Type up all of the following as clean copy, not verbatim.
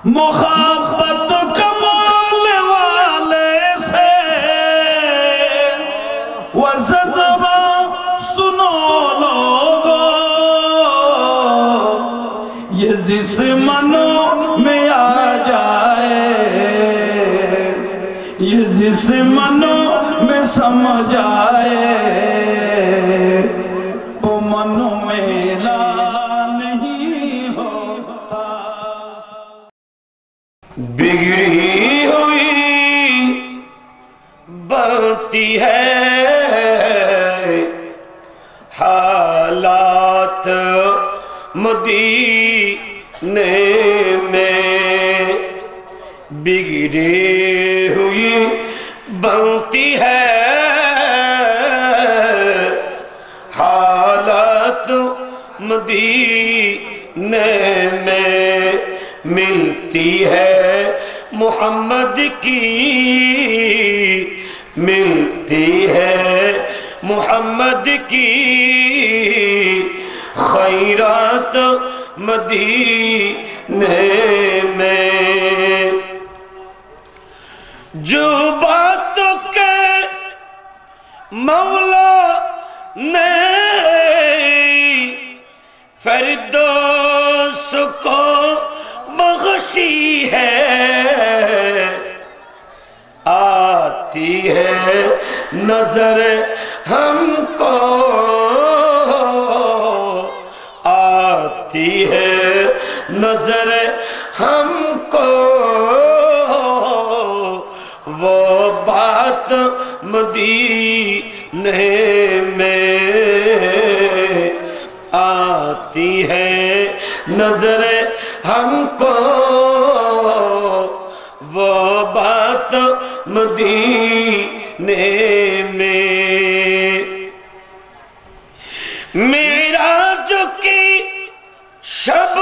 محبت کمال والے سے وہ جذبہ سنو لوگو، یہ جس منوں میں آ جائے، یہ جس منوں میں سمجھ آئے، وہ منوں میں لا نہیں ہوتا۔ بگڑی ہوئی بنتی ہے حالات مدینے میں، بگڑی ہوئی بنتی ہے حالات مدینے میں، ملتی ہے محمد کی، ملتی ہے محمد کی خیرات مدینے میں۔ جو باتوں کے مولا نے فردوس کو بخشی ہے، آتی ہے نظر ہم کو، آتی ہے نظر ہم کو، وہ بات مدینے میں آتی ہے نظر ہم کو، وہ بات مدینے میں۔ معراج کی شب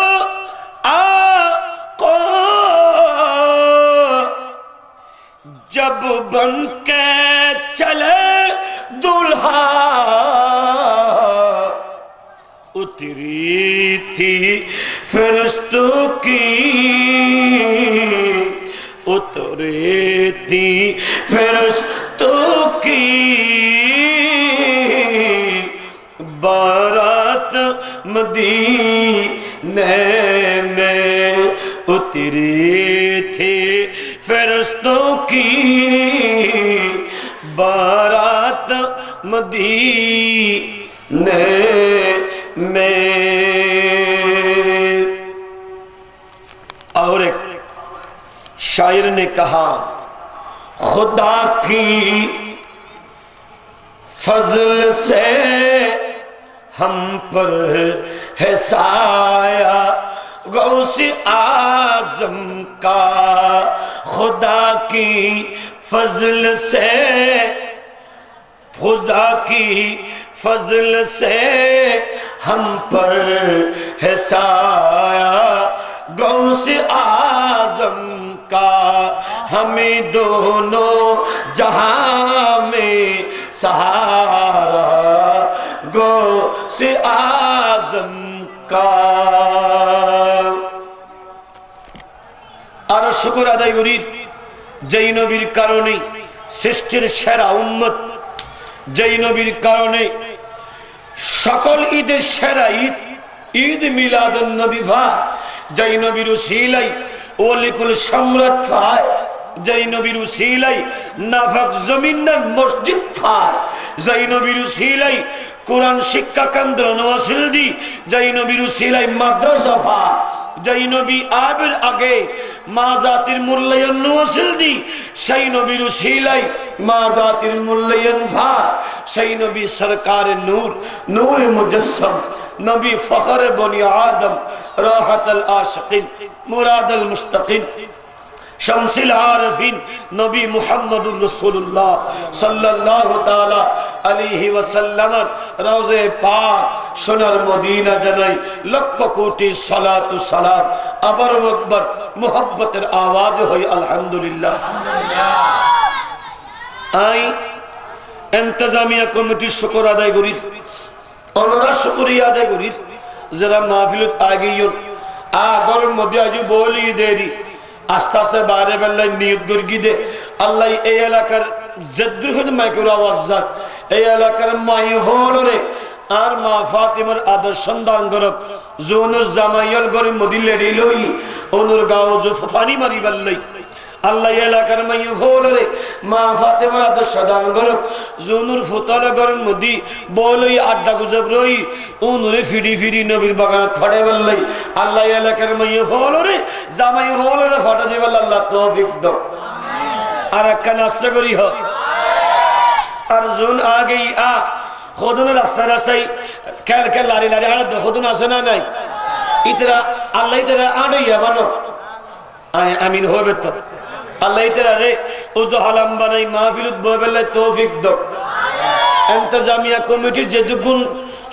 آقا جب بن کے چلے دلہا، اتری تھی فرشتوں کی، اتری تھی فرشتوں کی بارات مدینے میں، اتری تھی فرشتوں کی بارات مدینے میں۔ اور ایک شاعر نے کہا، خدا کی فضل سے ہم پر ہے سایہ غوث اعظم کا، خدا کی فضل سے، خدا کی فضل سے ہم پر ہے سایہ غوث اعظم کا، ہمیں دونوں جہاں میں سہارا غوث اعظم کا۔ আর শুকর আদায় করি যেই নবীর কারণে সৃষ্টির সেরা উম্মত, যেই নবীর কারণে সকল ঈদের সেরা ঈদ ঈদ মিলাদুন নবী ভাই, যেই নবীর উসিলাই ওলিকুল সম্রাট পায়, যেই নবীর উসিলাই নাফাক জমিনের মসজিদ পায়, যেই নবীর উসিলাই কোরআন শিক্ষা কেন্দ্র নওয়াসিলদি, যেই নবীর উসিলাই মাদ্রাসা পায়, যেই নবী আবির আগে মা জাতির মূল্যায়ন নওয়াসিলদি, সেই নবীর উসিলাই মা জাতির মূল্যায়ন ভাই, সেই নবী সরকারে নূর নূরে মুজস্সম, নবী ফখরে বনি আদম, রাহাতুল আশিকিন, মুরাদুল মুশতাকিন, শামসুল আরিফিন, নবী মুহাম্মদুর রাসূলুল্লাহ সাল্লাল্লাহু তাআলা আলাইহি ওয়াসাল্লাম রওজে পাক সোনার মদিনা জানাই লক্ষ কোটি সালাত ও সালাম। আবার আকবার মুহাব্বতের আওয়াজ হয় আলহামদুলিল্লাহ। আই ইন্তেজামিয়া কমিটির শুকর আদায় করি, ওনারা শুকরিয়া আদায় করি যারা মাহফিলত আগেইয়ন আগর মধ্যে আজ বলি দেরি আস্তে আস্তে বাইরে বেলায় নিয়ত গর্গি দে আল্লাহ এই এলাকার জেদ্রুফেদ মাইকের আওয়াজ যাক এই এলাকার মাই হলরে আর মা ফাতিমার আদর্শ দান করক জোনুর জামাইয়াল গরে মদিলে রিলই ওনুর গাও জো ফানি মারি বললাই আল্লাহ এলাকার মাই হলরে মা ফাতিমার আদর্শ দান করক জোনুর ফুতালে গরে মদি বলই আড্ডা গুজব রই ওনুরে ফিডি ফিডি নবীর বাগান ফাড়ে বললাই আল্লাহ এলাকার মাই হলরে জামাই হলরে ফাটা দিবে আল্লাহ তৌফিক দাও আর একটা নাস্তা করি হ আর জোন আগেই আ খোদনের রাস্তায় রাস্তায় খেল খেল লারি লারি আর খোদন আসে না নাই ইতরা আল্লাহ ইতরা আড়াইয়া বানো আমিন হবে তো আল্লাহ ইতরা রে উজু হালাম বানাই মাহফিলত ববেলে তৌফিক দাও ইন্তেজামিয়া কমিটির যে দুগুণ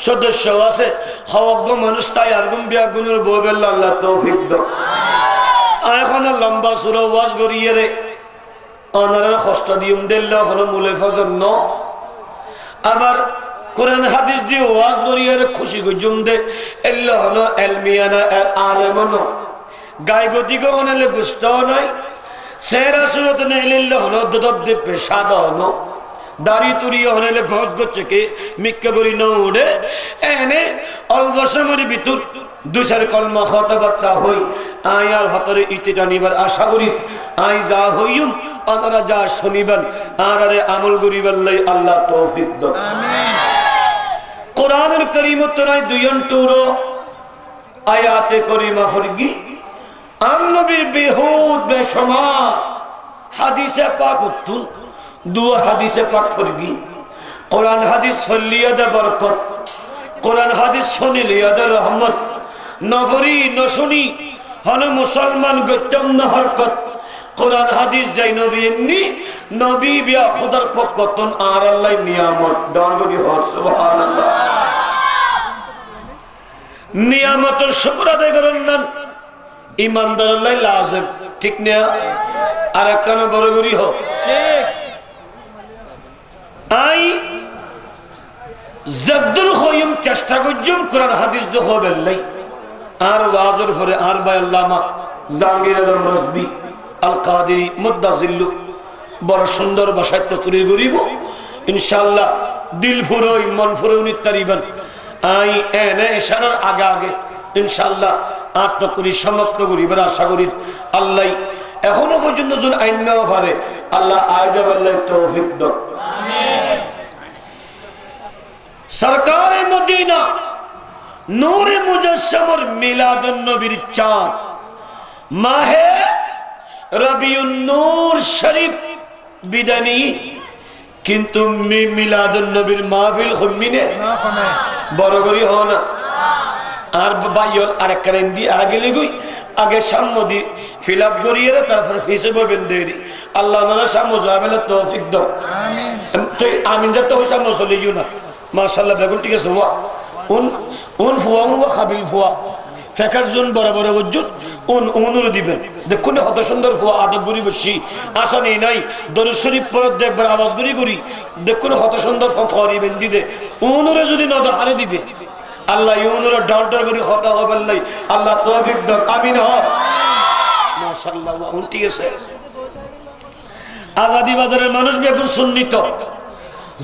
সদস্য আছে হওয়াজ্ঞ মানুষ তাই আর গুণ বিয়া গুণের ববেলে আল্লাহ তৌফিক দাও এখন লম্বা সুরা ওয়াজ করিয়ে রে অনারের কষ্ট দিউম দিল্লা হলো মূলে ফজর ন আবার কোরআন হাদিস দিয়ে ওয়াজ করিয়ে খুশি গুজুম দে এল্লা হলো এলমিয়ানা আলেমন গায় গতিকে অনেলে গুস্ত নয় সেরা সুরত নেইলিল্লা হলো দদবদে পেশাদ ন দাড়ি তুরি হনেলে গজ গচ্চকে মিক্কা করি ন উড়ে এনে অল্প সময়ের ভিতর দুসার কলমা কথাবার্তা হই আই আর হাতরে ইতিটা নিবার আশা করি আই যা হইম আপনারা যা শুনিবেন আর আরে আমল করিবার লাই আল্লাহ তৌফিক দাও আমিন কোরআনুল কারীম তোরাই দুইয়ন টুরো আয়াতে করিমা ফরগি আম নবীর বেহুদ বেশমার হাদিসে পাক উত্তুন দু হাদিসে পাক ফরগি কোরআন হাদিস ফলিয়াদে বরকত কোরআন হাদিস শুনিলিয়াদে রহমত নফরি নশুনি হন মুসলমান গত্যম হরকত কোরআন হাদিস যাই নবী এমনি নবী বিয়া খোদার পক্ষতন আর আল্লাহ নিয়ামত দরগরি হ সুবহানাল্লাহ নিয়ামতের শুকর আদায় করেন না ইমানদার আল্লাহ লাজেব ঠিক না আর একখানা বড়গরি হ ঠিক আই জদ্দুল খয়ুম চেষ্টা করজুম কোরআন হাদিস দো হবেল্লাই আর ওয়াজের পরে আর ভাই আল্লামা জাহাঙ্গীর আলম রজবি আল কাদেরী মুদ্দাজিল্লু বড় সুন্দর ভাষায় তকরির করিব ইনশাআল্লাহ দিল ফুরোই মন ফুরোই উনি তারিবান আই এনে ইশারার আগে আগে ইনশাআল্লাহ আর তকরি সমাপ্ত করিবার আশা করি আল্লাহ এখনো পর্যন্ত যদি আইন নেওয়া পারে আল্লাহ আয়াজাব আল্লাহ তৌফিক দাও আমিন সরকারে মদিনা নূরে মুজাসসামর মিলাদুন নবীর চাঁদ মাহে রবিউন নূর শরীফ বিদানি কিন্তু মিলাদুন নবীর মাহফিল খমিনে না খমে বড় করি হ না আর বাইয়ল আরেক কারেন দি আগে লিগুই আগে সামদি ফিল আপ করিয়ে তারপরে ফিসে বলবেন দেরি আল্লাহ নানা সামো যাবেলে তৌফিক দাও আমিন তুই আমিন যত হইছা মসলে ইউ না মাশাআল্লাহ বেগুন ঠিক আছে ওয়া উন ফুয়া ওয়া খাবিল ফুয়া ফেকার জন বড় বড় ওজন উনুর দিবেন দেখুন কত সুন্দর ফুয়া আদব গুরি বসি আসানি নাই দরুদ শরীফ পড়ে দেখবার আওয়াজ গুরি করি দেখুন কত সুন্দর ফরি বেন্দি দে উনুরে যদি নদ হারে দিবে আল্লাহ ইউনুর ডাউন্টার করি কথা হবে আল্লাহ আল্লাহ তৌফিক দাও আমিন হ মাশাআল্লাহ উন ঠিক আছে আজাদি বাজারের মানুষ বেগুন সুন্নিত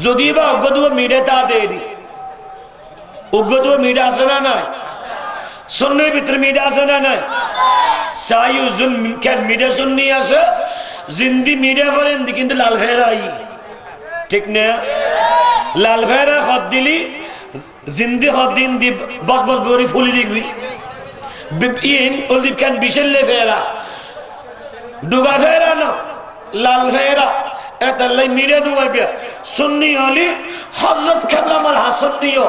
যদি বা অজ্ঞদুয়া মিডে তা দেরি অজ্ঞদুয়া মিডে আসে না নাই সুন্নির ভিতরে মিডে আসে না নাই সাইউজুল মিনকান মিডে সুন্নি আছে জিন্দি মিডে বলেন কিন্তু লাল ফেরাই ঠিক না লাল ফেরা খত দিলি জিন্দি খত দিন দি বস বস গরি ফুলি দিবি বিপিন ওলি কান বিশলে ফেরা দুগা ফেরা না লাল ফেরা এতাল্লাই মিডে দুয়াইবা সুন্নি হলি হযরত কেবলামাল হাসান দিও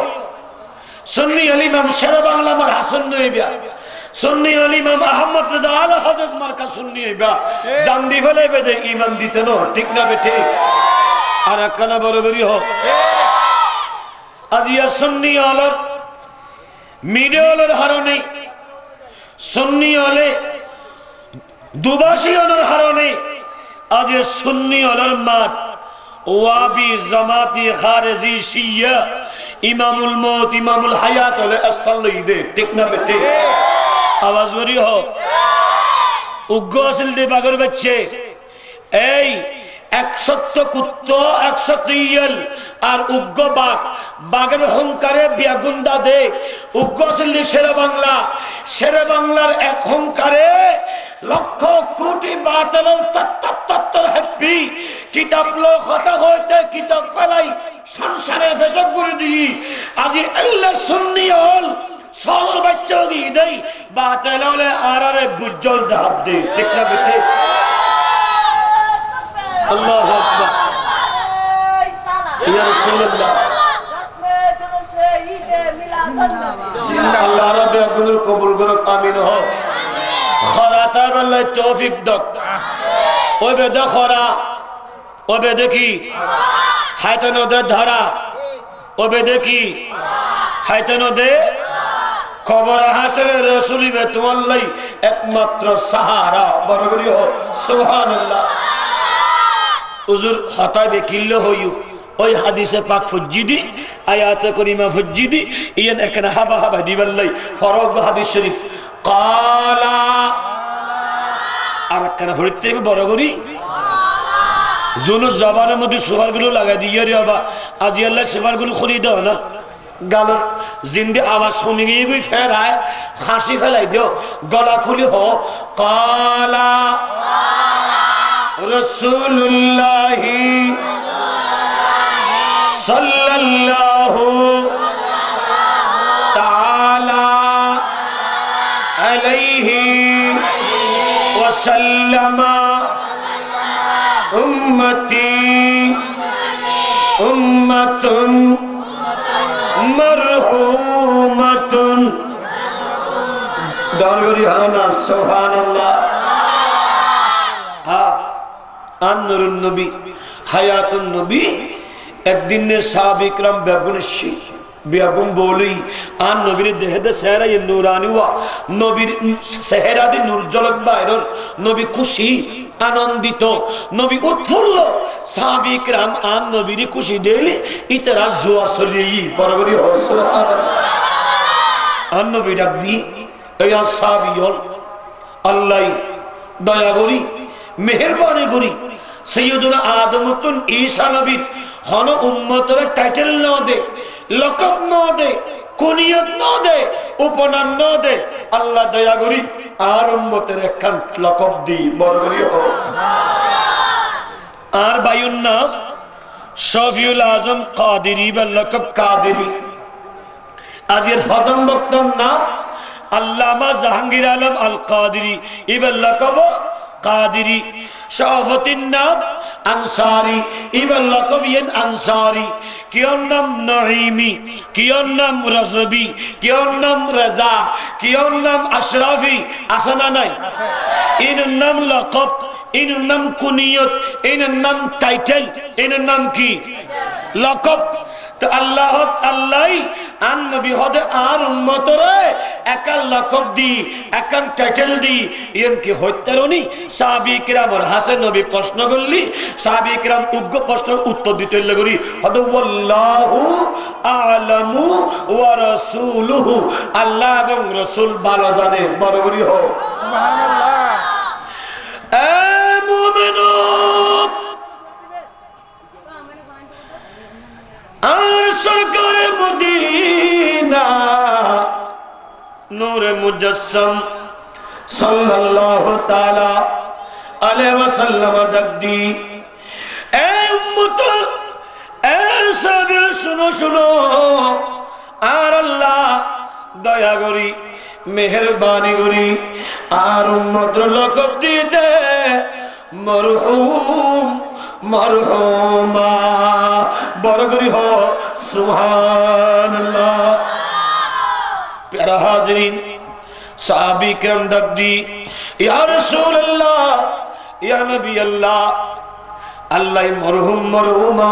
সুন্নি হলি ইমাম শেরে বাংলা মার হাসান দিবা সুন্নি হলি ইমাম আহমদ রাজা আলা হযরত মার্কা সুন্নি হইবা জানদি ফেলে বেদে ঈমান দিতে ন ঠিক না বে ঠিক আর একখানা বরাবরই হোক আজিয়া সুন্নি হলর মিডে হলর হারনে সুন্নি হলে দুবাসী হলর হারনে আজ সুন্নি হলর মাঠ ওয়াবি জামাতি খারেজি শিয়া ইমামুল মৌত ইমামুল হায়াত হলে স্থল দে ঠিক না বে ঠিক আওয়াজ করি হোক উগ্র আসিল দিয়ে বাগর বাচ্চে এই 100 কুত্ত 100 ইয়েল আর উগ্র বাঘ বাঘের অহংকারে বিয়াগুন্দা দে উগ্র আসিল শেরে বাংলার এক অহংকারে লক্ষ কোটি বাতিল তত্তর হ্যাপি কিতাব লো কথা হইতে কিতাব ফেলাই সংসারে ফেসব করে দিই আজি আল্লাহ সুন্নি হল সরল বাচ্চা দিয়ে দেই বাতিল হলে আরে বুজ্জল দাব দে ঠিক না বেটে আল্লাহু আকবার ইয়া রাসূলুল্লাহ আল্লাহ রাব্বুল আলামিন কবুল করুক আমিন হ খরাতা বলে তৌফিক দক ওই বেদ খরা ওই বেদ কি হায়তো নদে ধরা ওই বেদ কি হায়তো নদে খবর হাসরে রাসূলিবে তোমার লাই একমাত্র সাহারা বড় করি হ সুবহানাল্লাহ হুজুর হতাবে কিল্লো হইউ ওই হাদিসে পাক ফুজ্জিদি আয়াতে করিমা ফুজ্জিদি ইয়ান এখানে হাবা দিবাল্লাই ফরগ হাদিস শরীফ কালা আর কেন ফরিতে বড় করি জুনু জবানের মধ্যে সুবারগুলো লাগাই দিয়ে রে বাবা আজি আল্লাহ সুবারগুলো খুলি দাও না গালর জিন্দে আওয়াজ শুনি গিয়ে ফেরায় হাসি ফেলাই দিও গলা খুলি হ কালা রাসূলুল্লাহ সাল্লাল্লাহু তাআলা আলাইহি ওয়াসাল্লাম উম্মতি উম্মাতুন মারহুমাতুন দরগরি হানা সুবহানাল্লাহ আন-নূরুন নবী হায়াতুন নবী একদিন ने साहब इकराम बेगुनशी बेगुन बोली आन नबीर देहदे सेहरा ये नूरानी हुआ नबीर सेहरा दी नूर जलक बाहर नबी खुशी आनंदित नबी उत्फुल्ल साहब इकराम आन नबीर खुशी देली इतरा जुआ सलिyi बराबरी हो सुबहानाल्लाह आन नबी डाक दी ए साहबियोल अल्लाह दया करी मेहरबानी करी सैयदना आदमतुन ईसा नबी हन उम्मतर टाइटल न दे लकब न दे कुनियत न दे उपनाम न दे अल्लाह दया करी आर उम्मतर एकखान लकब दी बरगरी हो आर बायुन नाम शफीउल आजम कादिरी बा लकब कादिरी आजेर फदम बक्तम नाम अल्लामा जहांगीर आलम अल कादिरी इबा लकब कादिरी शराफुद्दीन नाम अंसारी इबन लकबियन अंसारी कियों नाम नईमी कियों नाम रज़बी कियों नाम रज़ा कियों नाम अशरफी आसना नहीं इन नाम लकब इन नाम कुनियत इन नाम टाइटल इन नाम की लकब तो अल्लाह आन नबी हदे आर उम्मतरे एकाल लकब दी एकान टाइटल दी इनकी हत्यारनी साहाबी किराम और हासन नबी प्रश्न करली साहाबी किराम उग्र प्रश्न उत्तर दिते लगरी हदे वल्लाहु आलमु व रसूलुहु अल्लाह एवं रसूल भालो जाने बरबरी हो सुबहानाल्लाह ए मुमिनुन और सरकार मदीना नूरे मुजस्सम सल्लल्लाहु ताला अलैहि वसल्लम दक्दी ए उम्मतुल ए सब सुनो सुनो आर अल्लाह दया करी मेहरबानी करी आर उम्मतर लकब दीते मरहुम मरहुमा बरगरी हो सुभानअल्लाह प्यारा हाज़रीन साहबी किराम दक्दी या रसूल अल्लाह या नबी अल्लाह अल्लाह मरहुम मरहुमा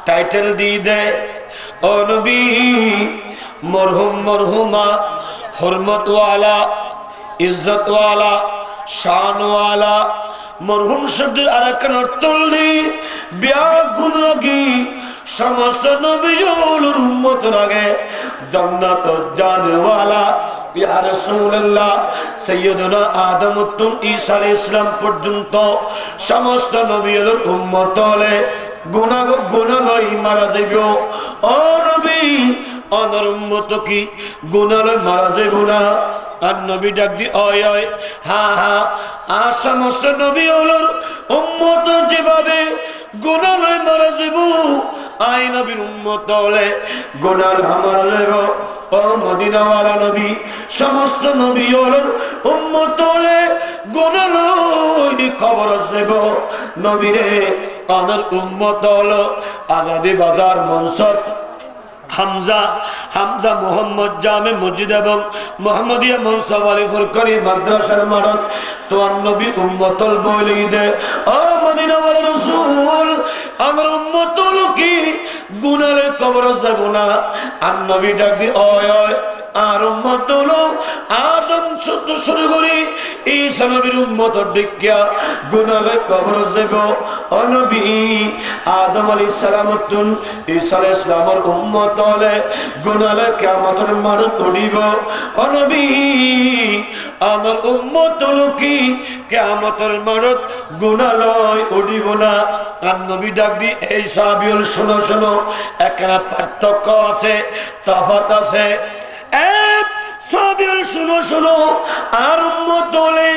टाइटल दी दे ओ नबी मरहुम मरहुमा हुर्मत वाला इज्जत वाला शान वाला मरहुम शब्द अरकन तुल्ली ब्या गुन लगी समस्त नबियों उम्मत लगे जन्नत जाने वाला ইয়া রাসূলুল্লাহ সাইয়্যিদুনা আদম তুন ঈসা আলাইহিস সালাম পর্যন্ত সমস্ত নবীর উম্মত হলে গুনাহই মারা যাইব। ও নবী অনর উম্মত কি গুনাহই মারা যাইব না? আর নবী ডাক দি ওই ওই হ্যাঁ হ্যাঁ আর সমস্ত নবী হলোর উম্মত যেভাবে গুনাহই মারা যাইব আই নবীর উম্মত হলে গুনাহ মারা যাইব। ও মদিনাওয়ালা নবী সমস্ত নবী হলোর উম্মত হলে গুনাহই কবর যাইব। নবীরে অনর উম্মত হলো আজাদি বাজার মনসব হামজা মোহাম্মদ জামে মসজিদ এবং মোহাম্মদিয়া মনসব আলী ফুরকানি মাদ্রাসার মারত তো নবী উম্মতল বলি দে। ও মদিনাওয়ালা রাসূল আমার উম্মত হলো কি গুনাহে কবর যাব না? আর নবী ডাক দি ওই ওই আর উম্মত হলো আদম শুরু করি ঈসা নবীর উম্মত দেখিয়া গুনাহে কবর যাব। ও নবী আদম আলাইহিস সালাম তুন ঈসা আলাইহিস সালামের উম্মত হলে গুনাহে কিয়ামতের মাঠে পড়িব। ও নবী আমার উম্মত হলো কি কিয়ামতের মাঠে গুনাহ উঠিব না? আর নবী ডাক দি এই সাহাবীল শোনো শোনো একটা পার্থক্য আছে, তফাৎ আছে। সাহাবীল শোনো শোনো আর উম্মত হলে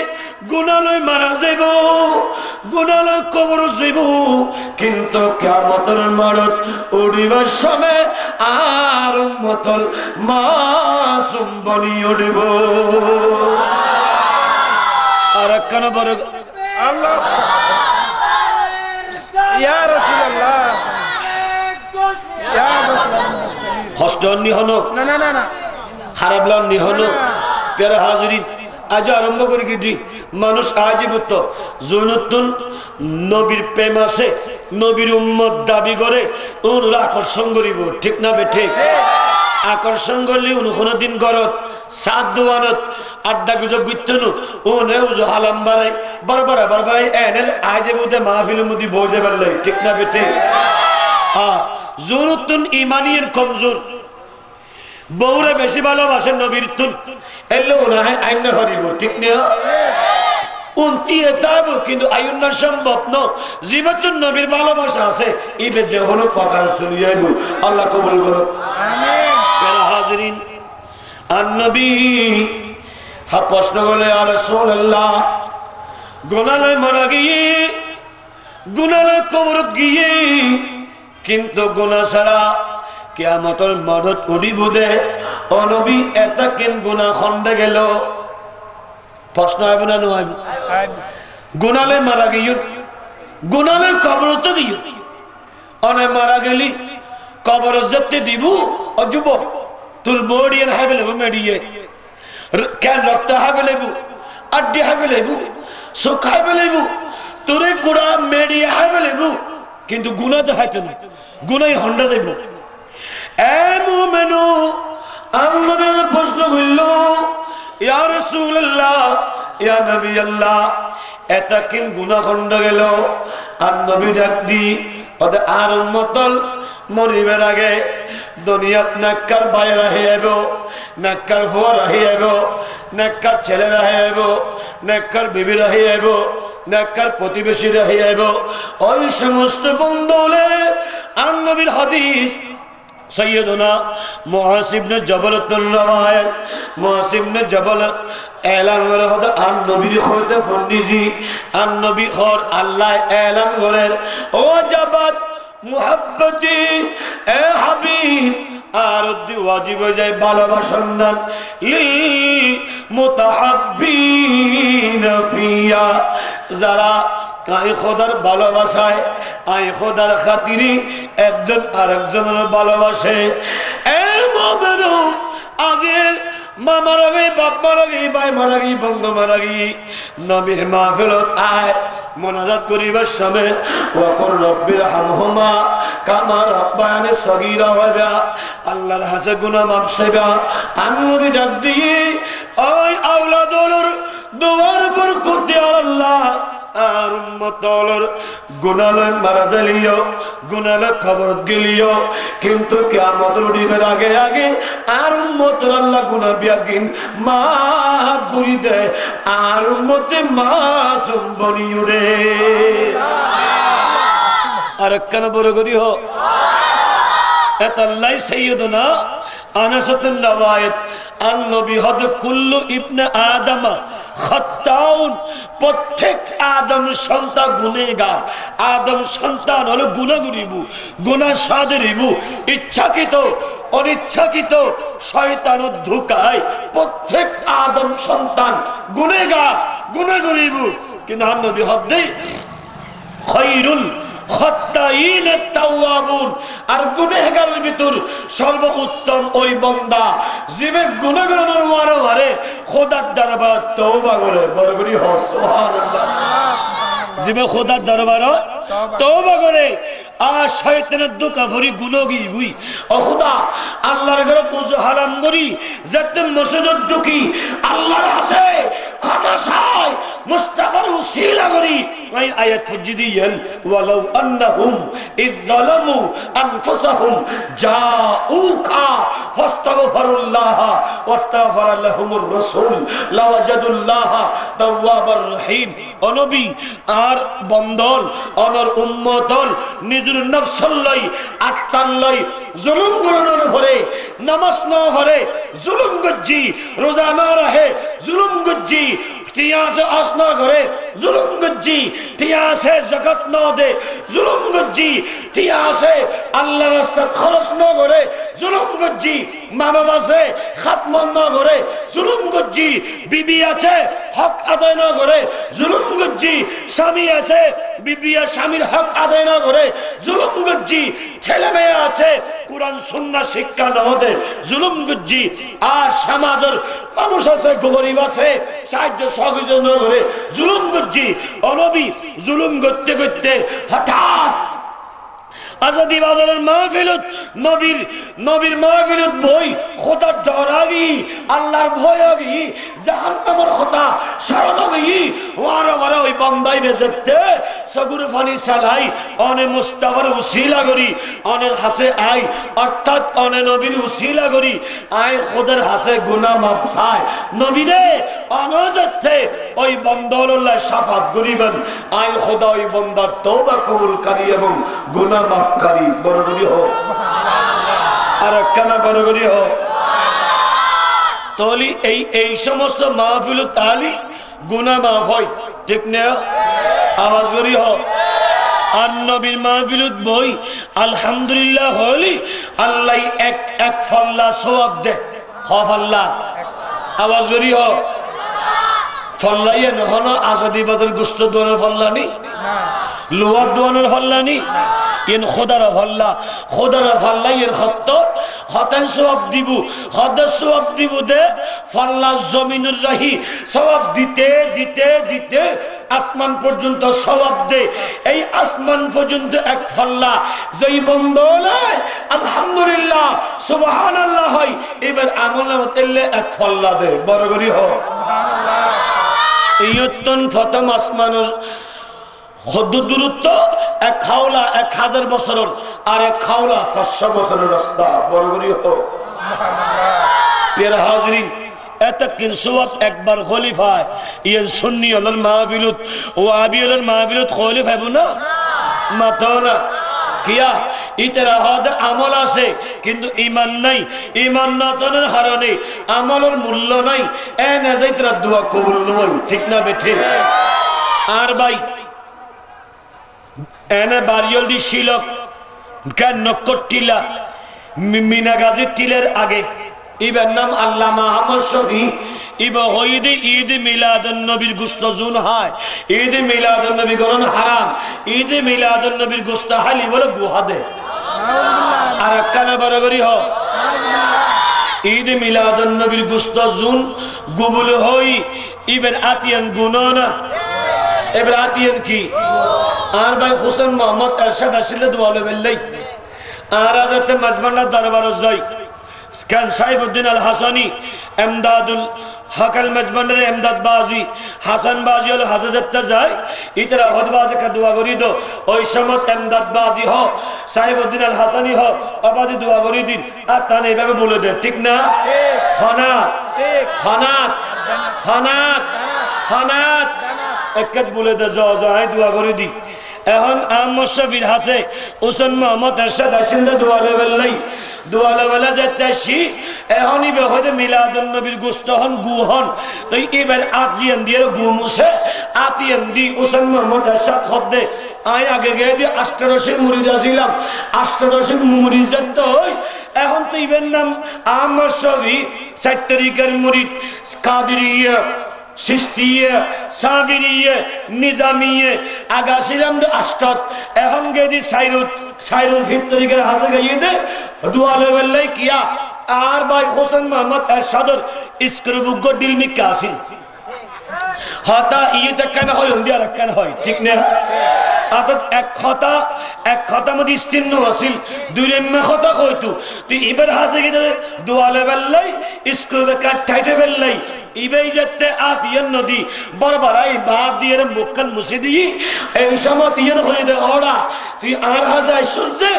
গুনাহই মারা যাইব, গুনাহই কবর যাইব, কিন্তু কিয়ামতের মাঠত উঠিবার সময় আর উম্মতল মাসুম বনি উঠিব। আর একখানা বড় আল্লাহ ইয়া রাসূলুল্লাহ ইয়া রাসূলুল্লাহ কষ্ট নিহনো না না না না খারাপ লাভ নিহনো প্যারা হাজরিন আজ আরম্ভ করে কি মানুষ আজীবত জৈনতুন নবীর প্রেম আছে, নবীর উম্মত দাবি করে ওরা আকর্ষণ করিব, ঠিক না বে ঠিক? আকর্ষণ করলে কোনো দিন গরত সাত দোয়ানত আড্ডা গুজব গুতনু ও নেউজ হালাম বাড়াই বারবার এনেল আজে বুতে মাহফিল মুদি বোঝে বললে, ঠিক না বে ঠিক? জৈনতুন ইমানিয়ের কমজোর বউরে বেশি ভালোবাসেন নবীর তুন এলো না হয় আইন হরিব, ঠিক না? কিন্তু আইন না সম্ভব ন জীবতুন নবীর ভালোবাসা আছে ইবে যে হলো প্রকার চলে যাইব। আল্লাহ কবুল করো আমিন। হাজরিন আর নবী প্রশ্ন করলে আর রাসূলুল্লাহ গুনাহে মারা গিয়ে গুনাহে কবরত গিয়ে কিন্তু গুনাহ ছাড়া কিয়ামতের মাঠত উঠিব দে। ও নবী এটা কেন গুনাহ খন্ডে গেল? প্রশ্ন হবে না নয়? গুনাহে মারা গিয়ে গুনাহে কবরত গিয়ে অনে মারা গেলি কবর যেতে দিব অযুব তোর বডি এর হাইবে লেবু মেডিয়ে কেন রক্ত হাইবে লেবু আড্ডি হাইবে লেবু সুখ হাইবে লেবু তোরে গুড়া মেডিয়ে হাইবে লেবু, কিন্তু গুনাহ তো হাইতে না, গুনাহ হন্ডা দেব। এ মুমিনু আল্লাহ প্রশ্ন করল ইয়া রাসূলুল্লাহ ইয়া নবী আল্লাহ এটা কিন গুনাহ খন্ড গেল? আর নবী ডাক দি ওদের আর উম্মতল মরিবার আগে দুনিয়াত নাক্কার ভাই রাহি আইব, নাক্কার ফুয়া রাহি আইব, নাক্কার ছেলে রাহি আইব, নাক্কার বিবি রাহি আইব, নাক্কার প্রতিবেশী রাহি আইব। ওই সমস্ত বন্ধুলে আর নবীর হাদিস সৈয়দনা মুআয ইবনে জবল রাওয়ায়াত মুআয ইবনে জবল এলান করে হতে আর নবীর হইতে ফন্ডিজি আর নবী খর আল্লাহ এলান করেন ও জাবাত মুহাব্বতি এ হাবিব আর দি ওয়াজিব হয়ে যায় ভালোবাসার নাম লিল মুতাহাব্বিনা ফিয়া, যারা আই খোদার ভালোবাসায় আই খোদার খাতিরে একজন আরেকজনের ভালোবাসে। এ মুমিনু আগে মা মারা গই, বাপ মারা গই, ভাই মারা গই, বন্ধু মারা গই, নবীর মাহফিলত আয় মোনাজাত করিবার সময় ওয়াকুর রব্বির হামহুমা কামা রাব্বায়ানি সগীরা হইবা, আল্লাহর হাসে গুনাহ মাফ চাইবা। নবী ডাক দিয়ে ওই আওলাদুর দুয়ার বরকত দিয়া আল্লাহ আর উম্মতর গুনাহগার মারা যালিও গুনাহগার খবর গেলিও কিন্তু কিয়ামতের দিনের আগে আগে আর উম্মতর আল্লাহ গুনাহ বিয়াগিন মাফ করে দে আর উম্মতে মাসুম বনিও রে আর কেন বড় করি হো এতাল্লাই সাইয়্যিদুনা আনাসাতুন রাওয়ায়াত আন নবী হদ কুল্লু ইবনে আদম খাত্তাউন প্রত্যেক আদম সন্তান গুনাহগার আদম সন্তান হলো গুনাহ করিবু গুনাহ সাদরিবু ইচ্ছাকৃত অনিচ্ছাকৃত শয়তানের ধোঁকায় প্রত্যেক আদম সন্তান গুনাহগার গুনাহ করিবু কিন্তু আন নবী হদ খায়রুল খাত্তাইন তাওয়াবুন আর গুনাহগারের ভিতর সর্বোত্তম ওই বান্দা যিনি গুনাহ করার মারে খোদার দরবার তওবা করে বড় করি সুবহানাল্লাহ যিনি খোদার দরবার তওবা করে আর শয়তানের ধোঁকা ভরি গুনাহগি হই ও খোদা আল্লাহর ঘরে কুজ হারাম করি যাতে মসজিদে ঢুকি আল্লাহর কাছে ক্ষমা চাই মুস্তাফার উসিলা করি এই আয়াত হজ্জিদিয়ান ওয়ালাউ আন্নাহুম ইয যালামু আনফুসাহুম জাউকা ফাস্তাগফিরুল্লাহ ওয়াস্তাগফারা লাহুমুর রাসূল লাওয়াজাদুল্লাহ তাওয়াবার রহিম ও নবী আর বন্দল অনর উম্মতল নিজের নফসল্লাই আত্মাল্লাই জুলুম করানোর ভরে নামাজ না ভরে জুলুম গজ্জি রোজা না রাহে জুলুম গজ্জি তিয়াসে আসনা করে জুলুম গজ্জি তিয়াসে যাকাত না দে জুলুম গজ্জি তিয়াসে আল্লাহর রাস্তায় খরচ না করে জুলুম গজ্জি মা বাবা সে খাতমান না করে জুলুম গজ্জি বিবি আছে হক আদায় না করে জুলুম গজ্জি স্বামী আছে বিবি আর স্বামীর হক আদায় না করে জুলুম গজ্জি ছেলে মেয়ে আছে কোরআন সুন্নাহ শিক্ষা না হতে জুলুম গজ্জি আর সমাজের মানুষ আছে গরিব আছে সাহায্য সহযোগিতা না করে জুলুম গজ্জি অনবী জুলুম করতে করতে হঠাৎ আজাদি বাজারের মাহফিলত নবীর মাহফিলত বই খোদার ডর আগি আল্লাহর ভয় আগি জাহান্নামের কথা স্মরণ আগি ওয়ারা ওই বান্দাই বেজেতে সগুর ফানি সালাই অনে মুস্তাফার উসিলা করি অনের হাসে আই অর্থাৎ অনে নবীর উসিলা করি আই খোদার হাসে গুনাহ মাফ চাই নবীরে অনজতে ওই বান্দারুল্লাহ শাফাত করিবেন আই খোদা ওই বান্দার তওবা কবুল করি এবং গুনাহ মাফ করি বড় করি হো আর কেন বড় করি হো তলি এই সমস্ত মাহফিল তালি গুনাহ মাফ হয় ঠিক না আওয়াজ করি হো আর নবীর মাহফিলত বই আলহামদুলিল্লাহ হলি আল্লাহ এক ফল্লা সওয়াব দে ফল্লা আওয়াজ করি হো ফল্লাইয়ে নহন আজাদি বাজার গোস্ত দোয়ানের ফল্লা নি লোহার দোয়ানের ফল্লা নি ইন খোদার ফল্লা ইন হতেন সওয়াব দিব হদের সওয়াব দিব দে ফল্লা জমিনের রাহি সওয়াব দিতে দিতে দিতে আসমান পর্যন্ত সওয়াব দে এই আসমান পর্যন্ত এক ফল্লা যেই বন্দনা আলহামদুলিল্লাহ সুবহানাল্লাহ হয় এবার আমলনামা তেলে এক ফল্লা দে বড় করি হ সুবহানাল্লাহ ইয়তন প্রথম আসমানের দূরত্ব এক খাওলা 1000 বছরের আর এক খাওলা 500 বছরের রাস্তা বড় করি হো প্রিয় হাজরিন এতকিন সওয়াব একবার খলিফায় ইন সুন্নি আল মাহফিলত ও আবিউল মাহফিলত খলিফা বুনা মাতনা কিয়া ইতরা হদ আমল আছে কিন্তু ঈমান নাই ঈমান না তনের কারণে আমলের মূল্য নাই এনে যাইতরা দোয়া কবুল নয় ঠিক না বেঠে আর ভাই এনে বাড়িয়ল দি শিলক কেন টিলা মিনা গাজীর টিলের আগে ইবের নাম আল্লামা আহমদ শফি ইবা হইদে ঈদ মিলাদুন নবীর গোশত জুন হয় ঈদ মিলাদুন নবী গরন হারাম ঈদ মিলাদুন নবীর গোশত হালি বলে গুহাদে আর কানা বরাবরই হ ঈদ মিলাদুন নবীর গোশত জুন গুবুল হই ইবের আতিয়ান গুনানা এবার আতিয়ান কি আর ভাই হোসেন মোহাম্মদ এরশাদ আসলে দোয়ালে বেল্লাই আর আজাতে মাজমান্না দরবার যাই কান সাইফউদ্দিন আল হাসানি আমদাদুল হকাল মেজবান্ডারে এমদাদ বাজি হাসান বাজি হলো হাজারটা যায় ইতরা হদ বাজি কা দোয়া করি দো ওই সময় এমদাদ বাজি হ সাহেবউদ্দিন আল হাসানি হ আবাজি দোয়া করি দিন আর তানে এইভাবে বলে দে ঠিক না হনাত হনাত হনাত হনাত একত বলে দে যাই দোয়া করি দি এখন আহমদ শফির হাসে হোসেন মোহাম্মদ এরশাদ আসিন্দা দোয়া লেবেলাই দোয়া লেবেলা যেতেছি এখনই বেহদে মিলাদুন নবীর গোস্ত হন গু হন তো এবার আতিয়ান দিয়ে গু মুছে আতিয়ান দি হোসেন মোহাম্মদ এরশাদ হদ্দে আই আগে গিয়ে দিয়ে আষ্টাদশের মুরিদ আসিলাম আষ্টাদশের মুরিদ যেতে হই এখন তো ইবের নাম আহমদ শফি 4 তারিখের মুরিদ কাদেরিয়া সিস্তিয়ে সাবিরিয়ে নিজামিয়ে আগাছিলাম তো আষ্টাদ এখন গেদি সাইরুল ফিতরিকের হাতে গিয়ে দে দোয়া লেবেলাই কিয়া আর ভাই হোসেন মোহাম্মদ এরশাদর ইসকরবুগ দিলমি কাসিন হতা ইয়েতে কেন হয় ইন্ডিয়ার কেন হয় ঠিক না আদত এক কথা মধ্যে ইস্তিন্ন হাসিল দুই রেম্মা কথা কইতু তুই এবার হাসে গিয়ে দোয়া লেবেলাই ইসকরবে কাটাইতে বেললাই ইবেই যেতে আতিয়ান নদী বরবরাই বাদ দিয়ে মুখখান মুছে দিই এই সময় ইয়ান হয়ে দে ওরা তুই আর হাজার শুনছে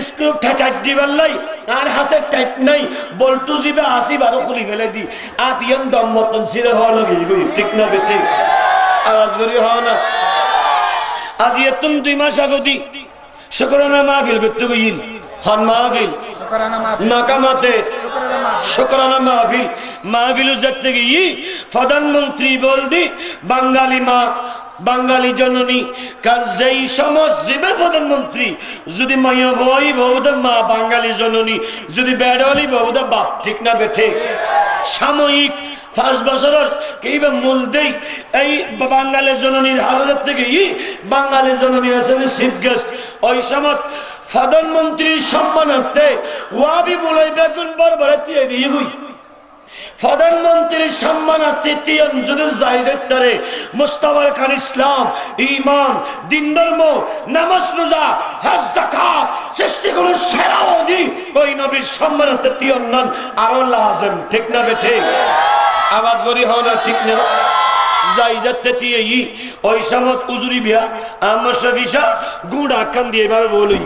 স্ক্রু ঠাচাট দিবেলাই আর হাসে টাইপ নাই বল্টু জিবে আসি বারো খুলি ফেলে দি আতিয়ান দম মতন সিরে হওয়া লাগে ঠিক না বেতে আওয়াজ করি হওয়া না আজ এতন 2 মাস আগদি শুকরানা মাহফিল করতে গইল খান মাহফিল নাকামাতে শুকরানা মাহফিল যেতে গিয়ে প্রধানমন্ত্রী বলদি বাঙালি জননী কারণ যেই সমাজ জীবে প্রধানমন্ত্রী যদি মাইয়া হই বহুদা মা বাঙালি জননী যদি বেড়ালি বহুদা বাপ ঠিক না বেঠে সাময়িক 5 বছরের কিবা মূল দেই এই বাঙালির জননীর হাজার থেকে বাঙালি জননী আসলে চিফ গেস্ট ওই সময় প্রধানমন্ত্রীর সম্মানার্থে ওয়াবি বলাই বেগুন বরবরে দিয়ে দিয়ে গই প্রধানমন্ত্রীর সম্মানার্থে তিন যদি জায়গায় মুস্তাফা খান ইসলাম ঈমান দিন ধর্ম নামাজ রোজা হজ যাকাত সৃষ্টিগুলোর সেরা ওদি ওই নবীর সম্মানার্থে তিন নন আরো লাজম ঠিক না বেঠে আওয়াজ করি হও না ঠিক না যাই যাতে দিয়ে ওই সময় উজুরি বিয়া আমার সবিসা গুড়া কান দিয়ে এভাবে বলি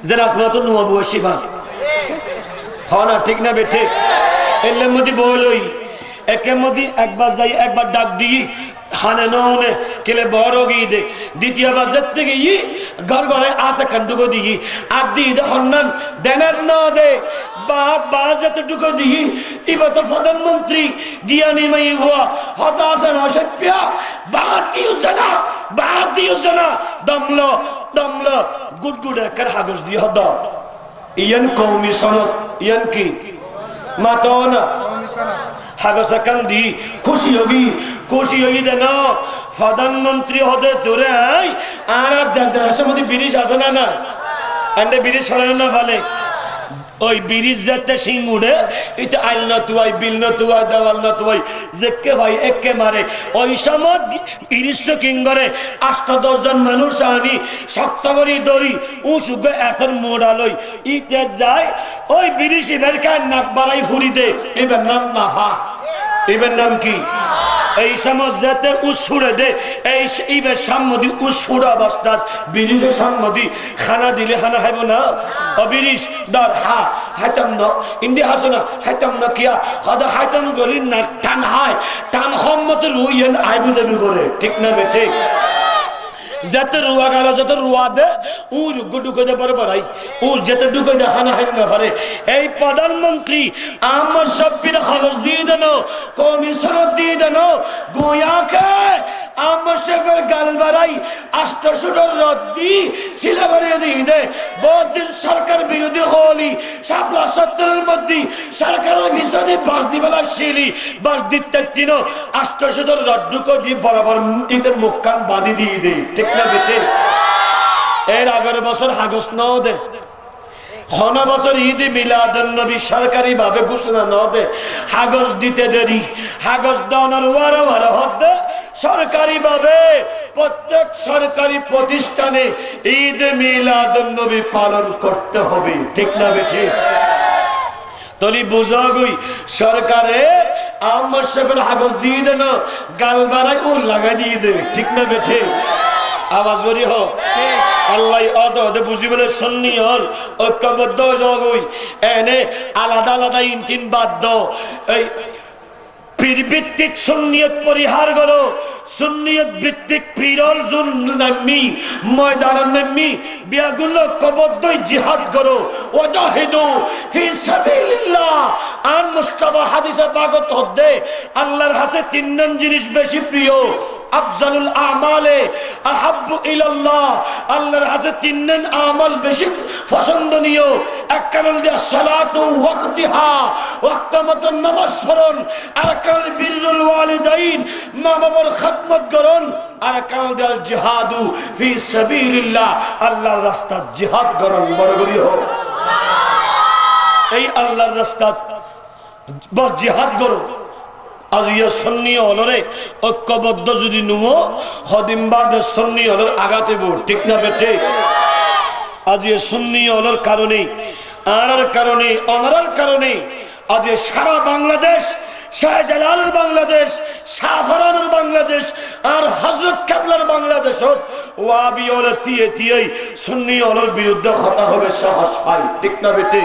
যে রাসমাতুল নবুয়া শিফা হও না ঠিক না বেঠে এলের মধ্যে বলই একের মধ্যে একবার যাই একবার ডাক দিই হানে নৌনে কেলে বড় গিয়ে দে দ্বিতীয়বার যেতে গিয়ে ঘর ঘরে আতে কান্ডুকো দিই আর দিই হন্নান দেনের না দে বা যেতে ঢুকো দিই এবার তো প্রধানমন্ত্রী জ্ঞানী মাই হওয়া হতাশন অসভ্যা বাতিও জানা দমল গুড়গুড় একের হাগজ দিয়ে হদ ইয়ান কৌমি সনদ ইয়ান কি মাতনা হাগসা কান্দি খুশি হবি দেন প্রধানমন্ত্রী হদে তোরে আর দেশের মধ্যে ব্রিজ আছে না এন্ডে ব্রিজ সরানো না ফলে ওই ব্রিজ যাতে সিং উড়ে এটা আইল না তুয়াই বিল না তুয়াই দেওয়াল না তুয়াই যেকে ভাই একে মারে ওই সময় ব্রিজ কিং করে 8-10 জন মানুষ আনি শক্ত করি দড়ি উঁচুকে এখন মোড়ালই ইতে যায় ওই ব্রিজ এবার কার নাক বাড়াই ফুরি দে এবার নাম নাফা এবার নাম কি এই সময় যাতে উৎসুড়ে দে এইবার সাম্মদি উৎসুড় অবস্থাত ব্রিজের সাম্মদি খানা দিলে খানা খাইব না অবিরিশ দর হাইতাম না ইন্দি হাসনা হাইতাম না কিয়া হদা হাইতাম গলি না টান হায় টান সম্মত রুইয়েন আইবু দেবি করে ঠিক না বেঠে যাতে রুয়া গেল যত রুয়া দে উর গুডুকে দে বরবরাই উর যেতে ঢুকে দেখানো হয় না পারে এই প্রধানমন্ত্রী আমার সবকিছু খরচ দিয়ে দেন কমিশন দিয়ে দেন গোয়াকে আমার সবের গাল বাড়াই 800 রদ্দি সিলেবারে দিয়ে দে বহুদিন সরকার বিরোধী হলি 70-70 মধ্যে সরকারের ভিতরে বাস দিবেলা শিলি বাস দিতে দিন 800 রদ্দুকে দিয়ে বরাবর ঈদের মুখ কান বাঁধি দিয়ে দে ঠিক না বেটে এর আগের বছর হাগস ন দে হনা বছর ঈদ মিলাদুন নবী সরকারি ভাবে ঘোষণা ন দে হাগস দিতে দেরি হাগস দনার ওয়ারা হতে সরকারি ভাবে প্রত্যেক সরকারি প্রতিষ্ঠানে ঈদ মিলাদুন নবী পালন করতে হবে ঠিক না বেটে তলি বুঝাগুই সরকারে আমার সাহেবের কাগজ দিয়ে দেন গাল বাড়াই ও লাগাই দিয়ে দে ঠিক না বেঠে আওয়াজ করি হোক আল্লাহ অদে বুঝি বলে সন্নি হল ঐক্যবদ্ধ জগই এনে আলাদা আলাদা ইনকিন বাদ এই পীরভিত্তিক সুন্নিয়ত পরিহার করো সুন্নিয়ত ভিত্তিক পীরল জুন নামি ময়দান নামি বিয়াগুলো কবদ্ধ জিহাদ করো ওয়াজাহিদু ফি সাবিলিল্লাহ আন মুস্তাফা হাদিসে পাকত হদে আল্লাহর কাছে তিনজন জিনিস বেশি প্রিয় আফজালুল আমালে আহাব্বু ইলাল্লাহ আল্লাহর কাছে তিনজন আমল বেশি পছন্দনীয় এক কারণ দিয়া সালাতু ওয়াক্তিহা ওয়াক্ত মতো নামাজ পড়ুন আর কারণ বিরুল ওয়ালিদাইন মা বাবার খিদমত করুন আর কারণ দিয়া জিহাদু ফি সাবিলিল্লাহ আল্লাহর রাস্তায় জিহাদ করুন বড় করি হোক এই আল্লাহর রাস্তায় বস জিহাদ করো আজ ইয়ে সন্নি হলরে ঐক্যবদ্ধ যদি নুমো হদিম বাদে সন্নি হলর আগাতে বোর ঠিক না বেটে আজ ইয়ে সন্নি হলর কারণে আনার কারণে অনার কারণে আজ সারা বাংলাদেশ শাহজালালের বাংলাদেশ শাহজালালের বাংলাদেশ আর হযরত কেবলার বাংলাদেশ ওয়াবি ওর তিয়ে তিয়ে সুন্নি ওর বিরুদ্ধে কথা হবে সাহস পাই ঠিক না বেটে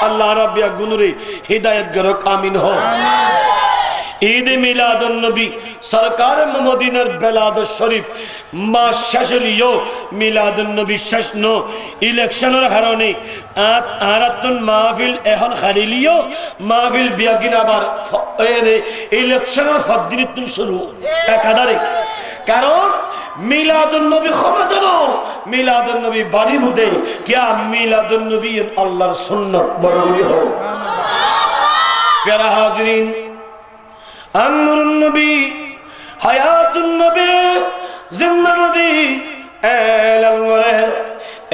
আল্লাহ রাব্বিয়া গুনরে হিদায়াত করুক আমিন হো ঈদ মিলাদুন নবী সরকার মদিনার বেলাদুল শরীফ মাস শেষলিও মিলাদুন নবী শেষন ইলেকশনের কারণে আরাতুন মাহফিল এখন খালিলিও মাহফিল বিয়াকিন আবার ইলেকশনের ফদ্দিনিতুন শুরু একাধারে কারণ মিলাদুন নবী ক্ষমতানো মিলাদুন নবী বাড়ি বুদে কিয়া মিলাদুন নবী আল্লাহর সুন্নাত বড়গুলি হোক প্যারা হাজরিন আমরুন নবী হায়াতুন নবী জিন্দা নবী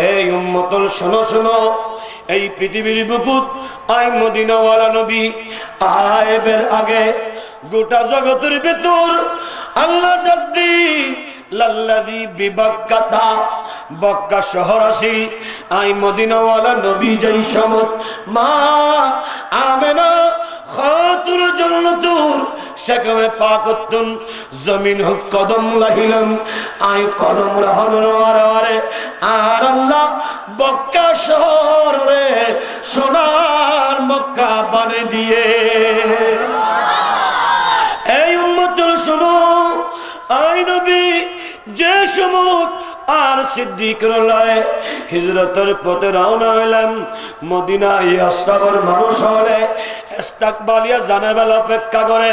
এই উম্মতর শোনো শোনো এই পৃথিবীর বুকুত আই মদিনাওয়ালা নবী আইবের আগে গোটা জগতের ভিতর আল্লাহ ডাক দি লাল্লাযী বিবাক্কাতা বক্কা শহর আছিল আই মদিনাওয়ালা নবী যেই সমত মা আমেনা খাতুর জান্নাতুর সেখানে পাকতুন জমিন হোক কদম লাহিলাম আই কদম লাহানোর আরে আর আল্লাহ বক্কা শহর রে সোনার মক্কা বানিয়ে দিয়ে এই উম্মতের শোনো আই নবী যে সমত আর সিদ্দিকের লয় হিজরতের পথে রওনা হইলাম মদিনায় আসরার মানুষ হলে ইস্তাকবালিয়া জানাবেল অপেক্ষা করে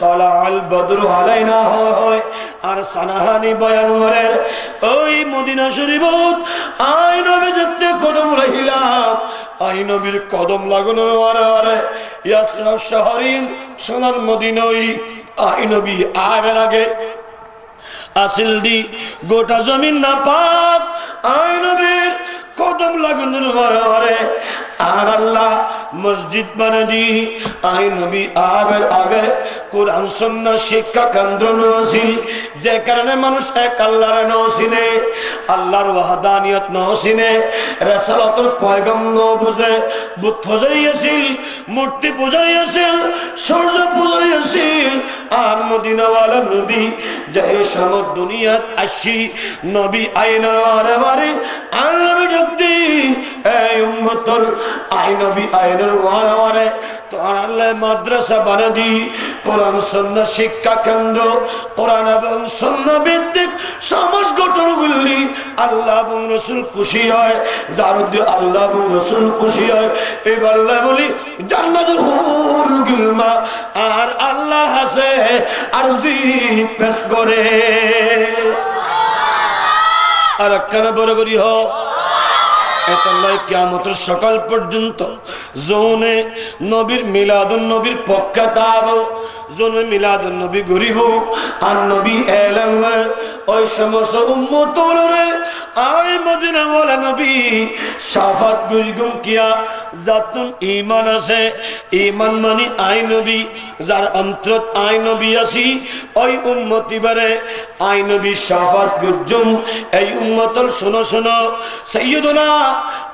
তলা আল বদরু আলাইনা হয় আর সানাহানি বয়ান করে ওই মদিনা শরীফত আই নবী যেতে কদম রাখিলাম আই নবীর কদম লাগানো আরে ইয়াসরাব শহরিন সোনার মদিনায় আই নবী আগে আগে আসিল দি গোটা জমিন না পাক আই নবীর কদম লাগানোর ঘরে আর আল্লাহ মসজিদ বানিয়ে দি আই নবী আবের আগে কোরআন সুন্নাহ শিক্ষা কেন্দ্র নসিল যে কারণে মানুষ এক আল্লাহর নসিনে আল্লাহর ওয়াহদানিয়ত নসিনে রাসূলুর পয়গাম ন বুঝে বুত পূজারি আছিল মূর্তি পূজারি আছিল সূর্য পূজারি আছিল আর মদিনাওয়ালা নবী যে সমস্ত দুনিয়াত আসি নবী আইনার আরে আল্লাহ জগদি এই উম্মতর আই নবী আইনার আরে তো আল্লাহ মাদ্রাসা বানিয়ে দি কোরআন সুন্নাহ শিক্ষা কেন্দ্র কোরআন এবং সুন্নাহ ভিত্তিক সমাজ গঠন করলি আল্লাহ এবং রাসূল খুশি হয় যার দিয়ে আল্লাহ এবং রাসূল খুশি হয় এবার আল্লাহ বলি জান্নাতুল হুর গিলমা আর আল্লাহ হাসে আরজি পেশ করে আর একখানা বড় করি হোক কিয়ামতের সকাল পর্যন্ত জোনে নবীর মিলাদুন নবীর পক্ষে তাব জোনে মিলাদুন নবী গরিব আর নবী এলেন ওই সমস্ত উম্মতরে আই মদিনা ওয়ালা নবী শাফাত গুরগুম কিয়া জাতুন ঈমান আছে ঈমান মানে আই নবী যার অন্তরত আই নবী আছি ওই উম্মতি বারে আই নবী শাফাত গুরজুম এই উম্মতর শোনো শোনো সাইয়্যিদুনা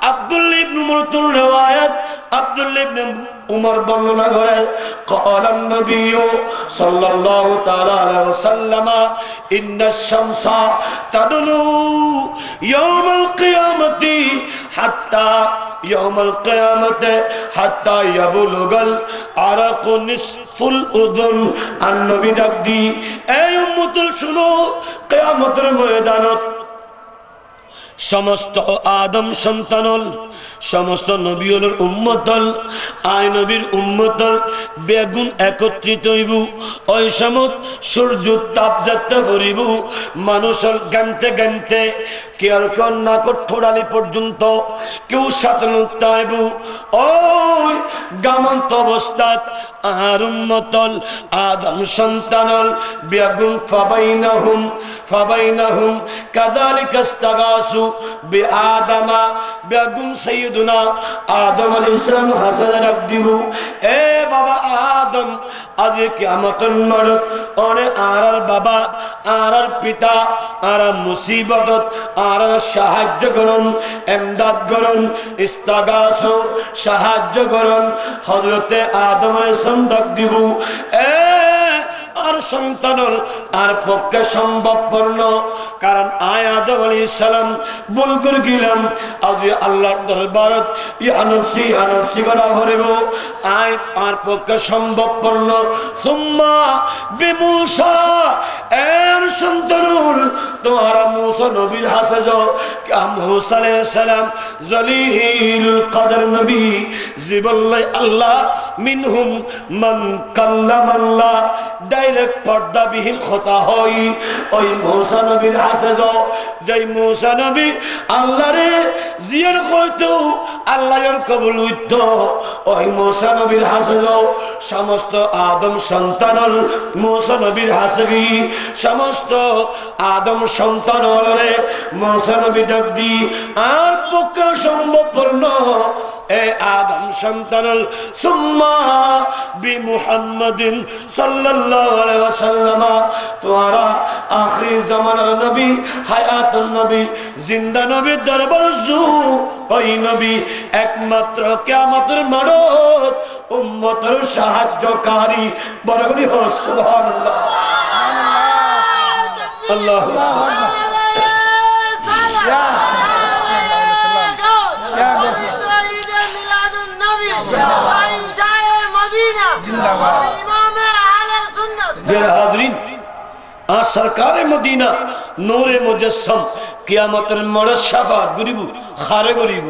আব্দুল্লাহ ইবনে মুরতুর রিওয়ায়াত আব্দুল্লাহ ইবনে উমর বর্ণনা করে ক্বালান নবী সাল্লাল্লাহু তাআলা আলাইহি ওয়াসাল্লাম ইন্নাশ শামসা তাদলু ইয়াউমাল কিয়ামাতি হাত্তা ইয়াউমাল কিয়ামাতি হাত্তা ইয়াবলুগাল আরাকু নিসফুল উযুন। আর নবী ডাক দি, এই উম্মতুল শুনো, কিয়ামতের ময়দানত সমস্ত আদম সন্তানল, সমস্ত নবীর উম্মতল, আয় নবীর উম্মতল বেগুন একত্রিত হইব। ওই সময় সূর্য তাপ যাত্রা করিব, মানুষের গানতে গানতে কেয়ার নাকট ঠোড়ালি পর্যন্ত কেউ সাধারণত আইব। ওই গামন্ত অবস্থাত আর উম্মতল আদম সন্তানল বেগুন ফাবাইনাহুম কাযালিকা ইস্তাগাসু বিআদামা। বেগুন সাইয়্যিদুনা আদম আলাইহিস সালাম হাসান ডাক দিব, এ বাবা আদম, আজ কিয়ামতের নরক অনে আরার বাবা, আরার পিতা, আরা মুসিবতত আরা সাহায্য করুন, এমদাদ করুন, ইস্তাগাসু সাহায্য করুন। হযরতে আদম আলাইহিস সালাম ডাক দিব, এ আর সন্তানল আর পক্ষে সম্ভবপূর্ণ, কারণ আয় আদম আলাইহিস সালাম ভুল করে গেলাম, আজ আল্লাহর দরবারত ইয়ানসি করা হইব, আয় আর পক্ষে সম্ভবপূর্ণ। সুম্মা বিমূসা, এর সন্তানুল তোমারা মূসা নবীর হাসে যাও। মূসা আলাইহিস সালাম জলিলুল কদর নবী, জিবল্লাই আল্লাহ, মিনহুম মান কাল্লামাল্লাহ, ডাইরেক্ট পর্দাবিহীন কথা হয়। ওই মূসা নবীর হাসে যাও, যেই মূসা নবী আল্লাহরে জিয়ার কইতো, আল্লাহর কবুল হইত। ওই মূসা নবীর হাসে যাও, সমস্ত আদম সন্তানল মূসা নবীর হাসবি, সমস্ত আদম সন্তানরে মূসা নবী ডাক দি, আর পক্ষে সম্ভবপূর্ণ এ আদম সন্তানল সুম্মা বি মুহাম্মাদিন সাল্লাল্লাহু আলাইহি ওয়াসাল্লাম, তোরা আখির জামানার নবী, হায়াতুন নবী, জিন্দা নবীর দরবার জু। ওই নবী একমাত্র কিয়ামতের মাঠত উম্মতের সাহায্যকারী। বড় করে হোক সুবহানাল্লাহ, আল্লাহু আকবার। আর সরকারে মদিনা নূরে মুজাসসাম কিয়ামতের মড় শাফাত গরিব খারে গরিব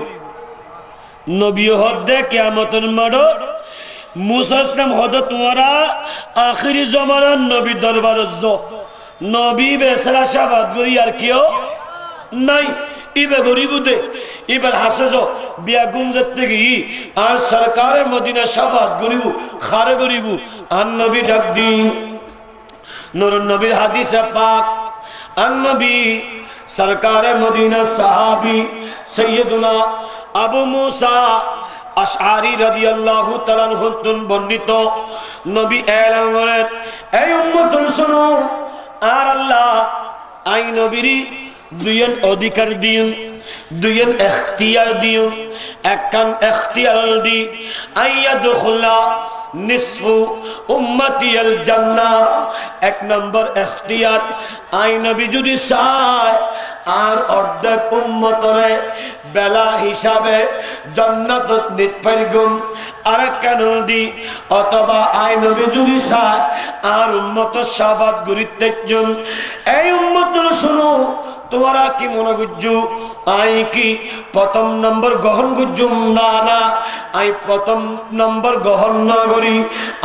নবী হদে কিয়ামতের মড় মুসা ইসলাম হদ তোমারা আখিরি জামানার নবী দরবার নবী বেসরা শাফাত গরি আর কেউ নাই। ইবে গরিব দে এবার হাসে যাও বিয়া গুঞ্জত থেকে আর সরকারে মদিনা শাফাত গরিব খারে গরিব। আর নবী ডাক দি, নূরুন নবীর হাদিসে পাক, আর নবী সরকারে মদিনা সাহাবী সৈয়দুনা আবু মুসা আশআরী রাদিয়াল্লাহু তাআলা আনহু বর্ণিত, নবী এলান করেন, এই উম্মতুল শুনো, আর আল্লাহ আই নবীর দুইয়ের অধিকার দিন, দুইয়ের এখতিয়ার দিন। একখান এখতিয়ার দি আইয়াদখুলা নিসফু উম্মতিল জান্নাহ, এক নম্বর এখতিয়ার আই নবী যদি চায় আর অর্ধেক উম্মতরে বেলা হিসাবে জান্নাতত নিতফার গুণ। আর কেন দি অথবা আই নবী যদি চায় আর উম্মতের শাফাত গুরিতেজন। এই উম্মতগুলো শুনো, তোমরা কি মনে করছো আই কি প্রথম নম্বর গ্রহণ করছো? না না, আই প্রথম নম্বর গ্রহণ না করি,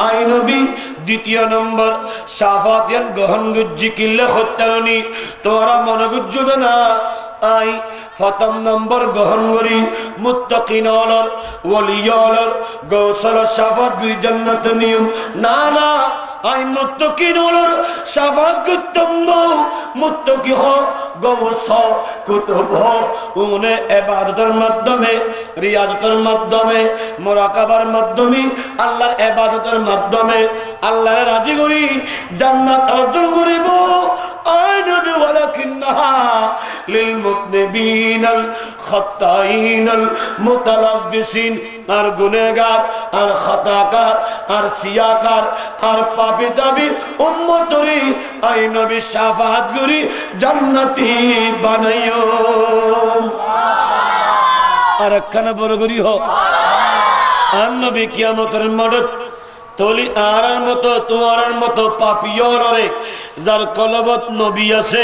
আই নবী দ্বিতীয় নম্বর শাফাতিয়ান গ্রহণ করছি কিল্লে হত্যানি। তোমরা মনে করছো না আই প্রথম নম্বর গ্রহণ করি মুত্তাকিনর ওলিয়র গৌসল শাফাত দুই জান্নাত নিয়ম। না না, আই মুত্তাকিনর শাফাত করতাম না, মুত্তাকি হ গৌস কুতুব হ উনে ইবাদতের মাধ্যমে, রিয়াজতের মাধ্যমে, মুরাকাবার মাধ্যমে, আল্লাহর ইবাদতের মাধ্যমে আল্লাহর রাজি করি জান্নাত অর্জন করিব। আই নবী ওয়ালাকিন্নাহা লিল মুযনিবিনাল খাত্তাইনাল মুতালাব্বিসিন আর গুনাহগার আর খাতাকার আর সিয়াকার আর পাপী তাবি উম্মতরি আই নবী শাফাআত করি জান্নাতি বানাইও আর একখানা বড় করি হোক আর নবী কিয়ামতের মাঠত তলি আর মতো তোমার মতো পাপিয়র রে যার কলবত নবী আছে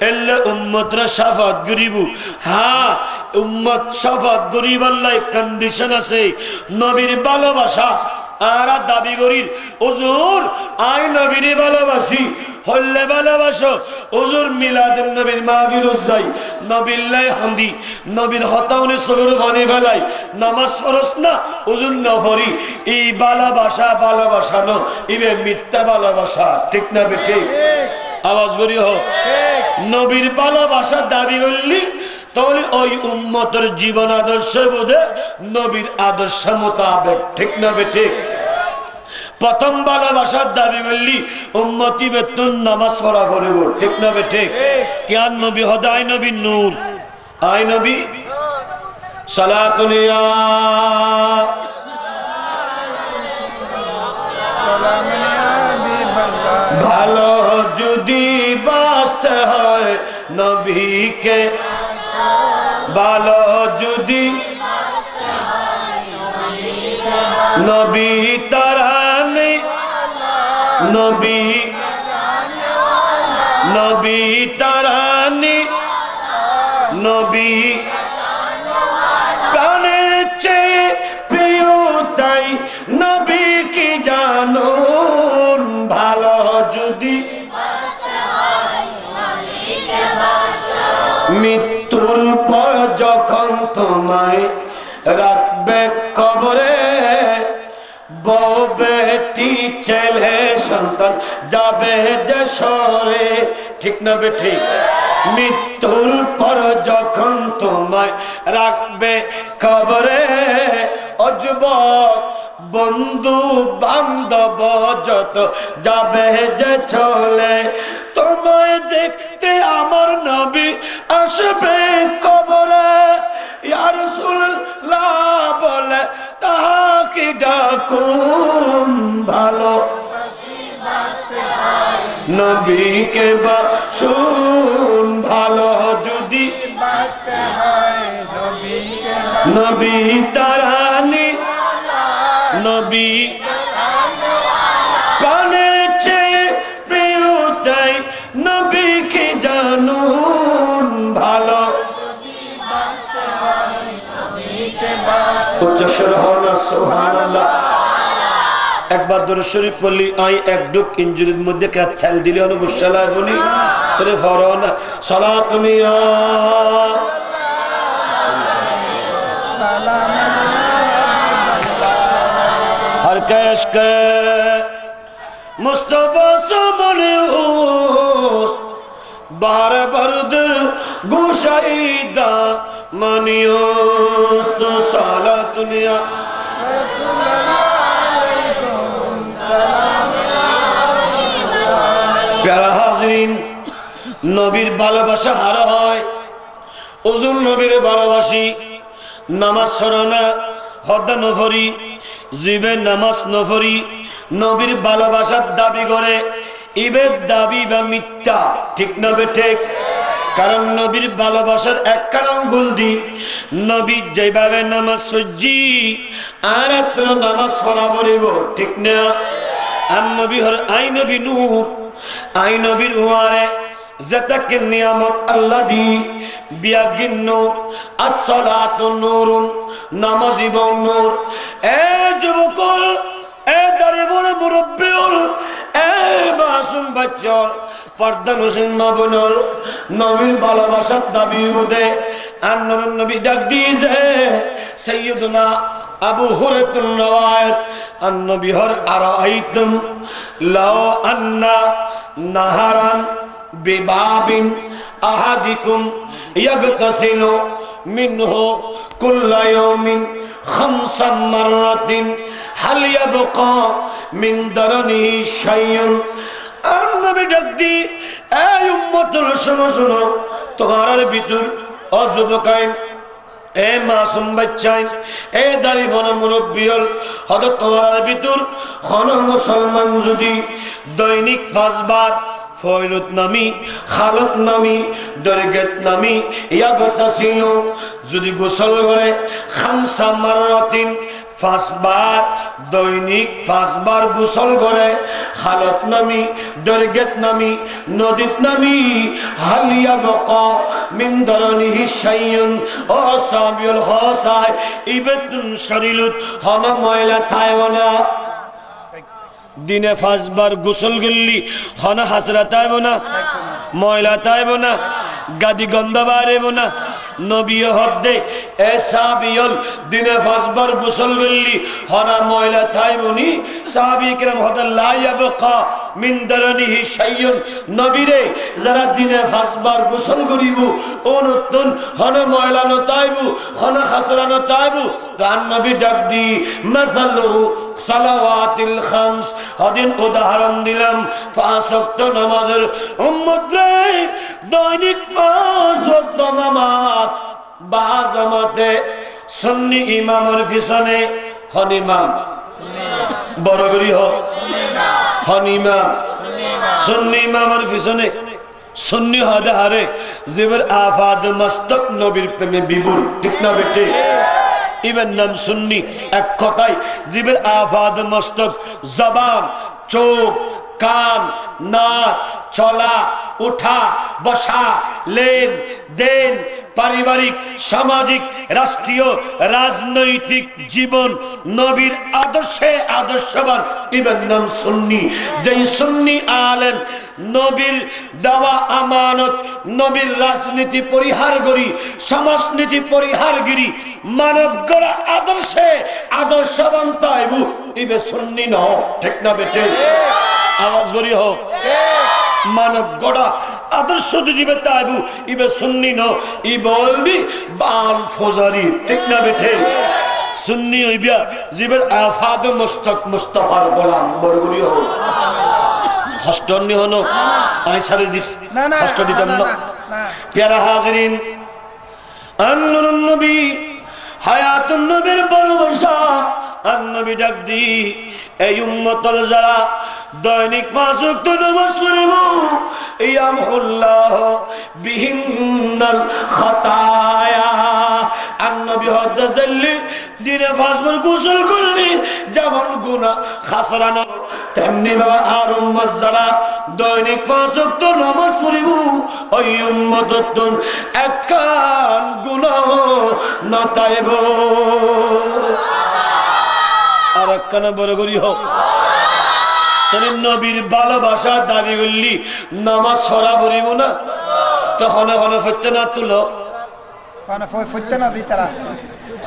এলে উম্মতরা শাফাত করিবু হ্যাঁ উম্মত শাফাত করিবার লাই কন্ডিশন আছে নবীর ভালোবাসা আর দাবি করির হুজুর আই নবীর ভালোবাসি হল্লে ভালোবাসো হুজুর মিলাদুন নবীর মাহফিল যাই নবীর লাই হান্দি নবীর হতাউনে সগর বানি ফেলাই নামাজ ফরজ না হুজুর নফরি এই ভালোবাসা ন ইবে মিথ্যা ভালোবাসা ঠিক না ঠিক আওয়াজ করি হোক নবীর ভালোবাসা দাবি করলি তাহলে ওই উম্মতের জীবন আদর্শ বোধে নবীর আদর্শ মোতাবেক ঠিক না ঠিক প্রথম ভালোবাসার দাবি করলি উম্মতি বেতন নামাজ পড়া করিব ঠিক না ঠিক কিয়ান নবী হদাই নবী নূর আই নবী সালাতুনিয়া ভালো যদি বাঁচতে হয় নবীকে ভালো যদি নবী তারানে নবী তারানে নবী প্রাণের চেয়ে প্রিয় তাই নবী কি জানো ভালো যদি মৃত্যুর পর যখন তোমায় রাখবে কবরে বউ বেটি ছেলে সন্তান যাবে যে সরে ঠিক না ঠিক মৃত্যুর পর যখন তোমায় রাখবে কবরে অযুবক বন্ধু বান্ধব যত যাবে যে চলে তোমায় দেখতে আমার নবী আসবে কবরে ইয়া রাসূলুল্লাহ বলে তাহাকে ডাকুন ভালো নবীকে বাসুন ভালো যদি নবী তারানি নবী প্রাণের চেয়ে প্রিয় তাই নবীকে জানুন ভালো উচ্চস্বর হন সুবহানাল্লাহ একবার দরুদ শরীফ পড়লি আই এক ডুক ইঞ্জুরির মধ্যে খেল দিলে অনুবসালা বলি তোরে ফরন সালাতুনিয়া हर कैश के मुस्तफा समने होस बार बर्द गुशाइदा मनियोस तो साला दुनिया प्यारा हाज़रीन नबीर भालोबाशा हारा হয় ওজুর নবীর ভালোবাসি নামাজ ছড়ানা হদ্দা নফরি জিবে নামাজ নফরি নবীর ভালোবাসার দাবি করে ইবের দাবি বা মিথ্যা ঠিক না ঠিক কারণ নবীর ভালোবাসার এক আঙ্গুল দি নবী যেভাবে নামাজ সজ্জি আর এত নামাজ পড়া বলিব ঠিক না আর নবী হর আই নবী নূর আই নবীর ওয়ারে যেটাকে নিয়ামত আল্লাহ দি বিয়াগিন নূর আসসালাতু নূরুন নামাজ এবং নূর এ যুবকল এ দারিবুল মুরব্বিউল এ মাসুম বাচ্চা পর্দা নসিন মাবনুল নবীর ভালোবাসার দাবি উদে আর নূরুন নবী ডাক দিয়েছে সাইয়্যিদুনা আবু হুরায়রাতুন নওয়ায়েত আন নবী হর আরাইতুম লাউ আন্না নাহারান বিবাবিন আহাদিকুম ইয়াগতাসিলু মিনহু কুল্লা ইয়াউমিন খামসান মাররাতিন হাল ইয়াবকা মিন দারনিহি শাইউন আর নবী ডাক দি এই উম্মতুল শোনো শোনো তোমার ভিতর অযুবকাইন এ মাসুম বাচ্চাইন এ দাড়ি ঘন মুরব্বিয়ল হয়তো তোমার ভিতর ঘন মুসলমান যদি দৈনিক 5 বার ফয়রত নামি খালত নামি দরগত নামি ইয়াগতা ছিল যদি গোসল করে খামসা মারাতিন 5 বার দৈনিক 5 বার গোসল করে খালত নামি দরগত নামি নদীত নামি হালিয়া বকা মিন দরনিহি শাইয়ুন ও সাবিউল খাসায় ইবাতুন শরীলুত হন ময়লা থাইওনা দিনে 5 বার গোসল করলি হনা হাসরা তাইব না ময়লা তাইব না গাদি গন্ধ বাড়েব না নবী হদ্দে এ সাহাবীল দিনে 5 বার গোসল করলি হনা ময়লা তাইবনি সাহাবী کرام হদা লা ইয়াবকা মিন দারনিহি শাইয়ুন নবীরে যারা দিনে 5 বার গোসল করিব অনুত্তন হনা ময়লা ন তাইব হনা হাসরা ন তাইব তার নবী ডাক দি মাসালু সালাওয়াতিল খামস হদিন উদাহরণ দিলাম 5 ওয়াক্ত নামাজের উম্মত রে দৈনিক 5 ওয়াক্ত নামাজ বা জামাতে সুন্নি ইমামের পিছনে হন ইমাম বড় করি হন ইমাম সুন্নি ইমামের পিছনে সুন্নি হদে হারে জিবর আফাদ মস্তক নবীর প্রেমে বিবুর ঠিক না বেটে ইবেন নাম সুন্নি এক কথায় জিবের আফাদ মস্তক জবান চোখ কান নাক চলা উঠা বসা লেন দেন পারিবারিক সামাজিক রাষ্ট্রীয় রাজনৈতিক জীবন নবীর আদর্শে আদর্শবান ইবেন নাম সুন্নি যেই সুন্নি আলেম নবীর দেওয়া আমানত নবীর রাজনীতি পরিহার করি সমাজনীতি পরিহার গিরি মানব গড়া আদর্শে আদর্শবান তাইবু ইবে সুন্নি ন ঠিক না বেটে আওয়াজ করি হোক মানব গড়া আদর্শ জীবে তাইবু ইবে সুন্নি ন ই বলদি বাল ফৌজারি ঠিক না বেটে সুন্নি হইবিয়া জীবের আফাদ মুস্তক মুস্তাফার গোলাম বড়গুলি হোক হস্টনি হনো আমি সারে জি হস্ট দিতাম না প্যারা হাজরিন আন্নুরুন নবী হায়াতুন নবীর ভালোবাসা নবী ডাক দি এই উম্মতল যারা দৈনিক 5 ওয়াক্ত নামাজ পড়িব ইয়ামহুল্লাহ বিহিন্নাল খাতায়া নবী হযরত জাল্লি দিনে 5 বার গোসল করলি যেমন গুনাহ খাসরানো তেমনি বাবা আর উম্মত যারা দৈনিক 5 ওয়াক্ত নামাজ পড়িব ওই উম্মততুন একখান গুনাহ না তাইব আর একখানা বড় করি হোক নবীর ভালোবাসা দাবি করলি নামাজ সরা করিব না তখন এখন ফেরতে না তুলো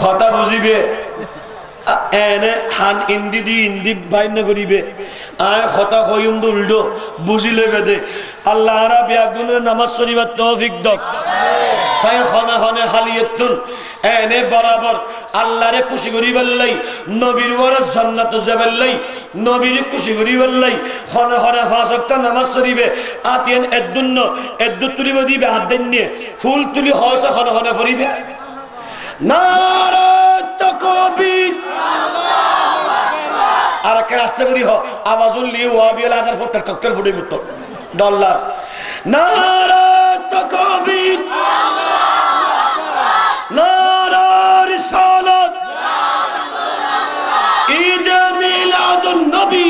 কথা বুঝিবে এনে হান ইন্দি দি ইন্দি বাইন করিবে আয় কথা কইম উল্টো বুঝিলে বেদে আল্লাহ রাব্বি আগুনের নামাজ পড়িবার তৌফিক দাও সাই খানা খানে খালিয়াতুন এনে বরাবর আল্লাহরে খুশি করিবার লাই নবীর ওয়ার জান্নাত যাবার লাই নবীর খুশি করিবার লাই খানা খানে 5 ওয়াক্ত নামাজ পড়িবে আতেন এদুন্ন এদু তুলিব দিবে হাত দিয়ে ফুল তুলি হসা খানা খানে পড়িবে নারা তাকবীর আর কে রাস্তা করি হ আওয়াজুল লি ওয়াবিল আদার ফটো ককটেল ফুটে গুতো ডলার নারা তাকবীর নারা রিসালাত ঈদ মিলাদুন নবী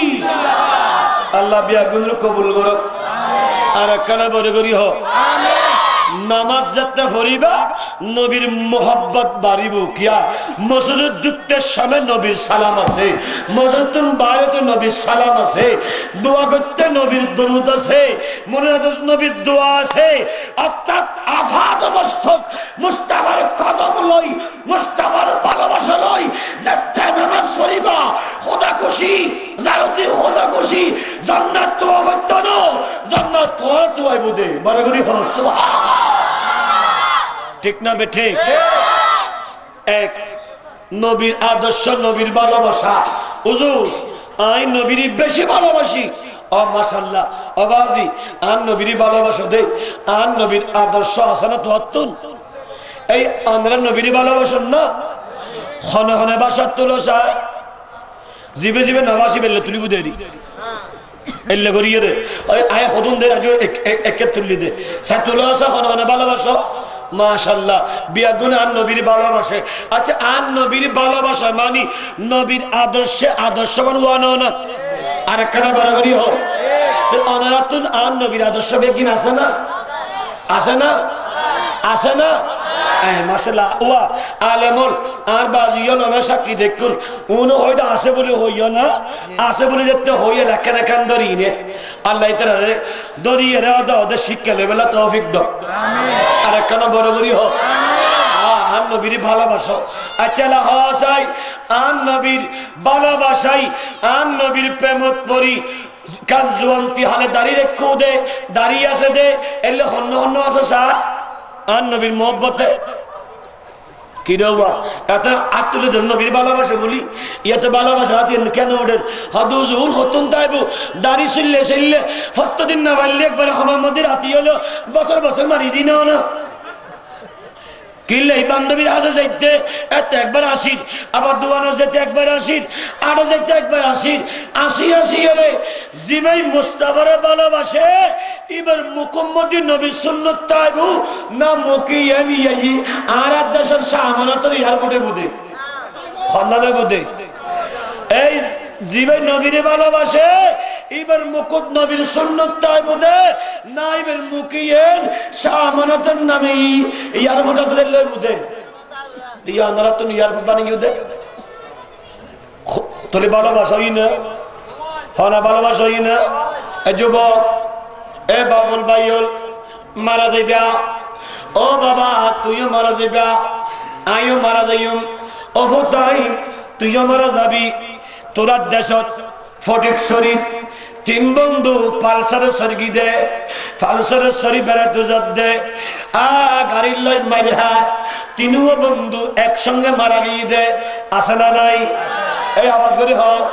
আল্লাহ বিয়া গুণ কবুল করুক আর কানা বড় করি হ আমিন নামাজ যাত্রা করিবা নবীর মোহাব্বত বাড়িব কিয়া মসজিদের দুঃখের সামনে নবীর সালাম আছে মসজিদুল বাইরে নবীর সালাম আছে দোয়া করতে নবীর দরুদ আছে মুনাজাত নবীর দোয়া আছে অর্থাৎ আফাদ মস্তক মুস্তাফার কদম লই মুস্তাফার ভালোবাসা লই যাতে নামাজ পড়িবা খোদা খুশি জারতি খোদা খুশি জান্নাত তো হইতো না জান্নাত তো আইব দে বড়গরি হ সুবহানাল্লাহ ঠিক না বেঠে এক নবীর আদর্শ নবীর ভালোবাসা হুজুর আই নবীর বেশি ভালোবাসি ও মাশাআল্লাহ ও বাজি আন নবীর ভালোবাসা দে আন নবীর আদর্শ হাসানা তোয়াত্তুন এই আমরা নবীর ভালোবাসন না হনে হনে বাসার তুলসা জিবে জিবে নবাসি বেললে তুলিবু দেরি এল্লে করিয়ে রে ওই আয় কদুন দে আজ একে তুলি দে সা তুলসা হনে হনে ভালোবাসো মাশাআল্লাহ বিয়াগুন আন নবীর ভালোবাসে আচ্ছা আন নবীর ভালোবাসা মানে নবীর আদর্শে আদর্শবান ওয়ানো না আর একখানা বাড়াবাড়ি হোক তো অনারাতুন আন নবীর আদর্শ বেগিন আছে না আছে না আছে না মাশাআল্লাহ ওয়া আলেমুল আর বাজিয়ল না সাক্ষী দেখুন উনি হয়তো আছে বলে হইও না আছে বলে যেতে হইয়ে লেখেন এখান ধরিয়ে আল্লাহ তাআলা ধরিয়ে রাদা ওদের শিক্ষা লেবেলা তৌফিক দাও আমিন আর একখানা বড় হোক আন নবীর ভালোবাসো আচ্ছা হাসাই আন নবীর ভালোবাসাই আন নবীর প্রেমত পরি কান জুয়ান্তি হালে দাঁড়িয়ে রেখো দে দাঁড়িয়ে আছে দে এলে হন্য হন্য আছে সার আন নবীর মোহব্বতে কি রবা এত আত্মলে নবীর ভালোবাসা বলি ইয়াতে ভালোবাসা হাতে কেন ওঠেন হদুজুর হতুন তাইবু দাড়ি শুনলে শুনলে হত্যদিন না বাড়লে একবার আমার মধ্যে রাতি হলো বছর বছর মারি দিন না কিনলে এই বান্ধবীর হাজে যাইতে এত একবার আসির আবার দুয়ানো যেতে একবার আসির আরো যেতে একবার আসির আসি আসি হলে জিবাই মুস্তাফারে ভালোবাসে এবার মুকম্মতি নবী সুন্নত তাইবু না মুকি আমি এই আর দেশের শাহমানাতের ইয়ার ফুটে বুদে খন্দানে বুদে এই জিবাই নবীরে ভালোবাসে এবার মুকুট নবীর সুন্নত তাইবু দে না এবার মুকিয়েন শাহমানাতের নামে ইয়ার ফুটা চলে লই বুদে ইয়া আনারা তো ইয়ার ফুট বানিয়ে দে তোলে ভালোবাসা হই না হনা ভালোবাসা হই না এ যুবক এ বাবুল ভাইল মারা যাইবা ও বাবা তুইও মারা যাইবা আইও মারা যাইম ও ফুতাই তুইও মারা যাবি তোরা দেশত ফটিক শরীফ তিন বন্ধু পালসার সরগি দে পালসার সরি বেড়াতে যাত দে গাড়ির লই মারি হায় তিনুও বন্ধু একসঙ্গে মারা গিয়ে দে আসে না নাই এই আওয়াজ করে হোক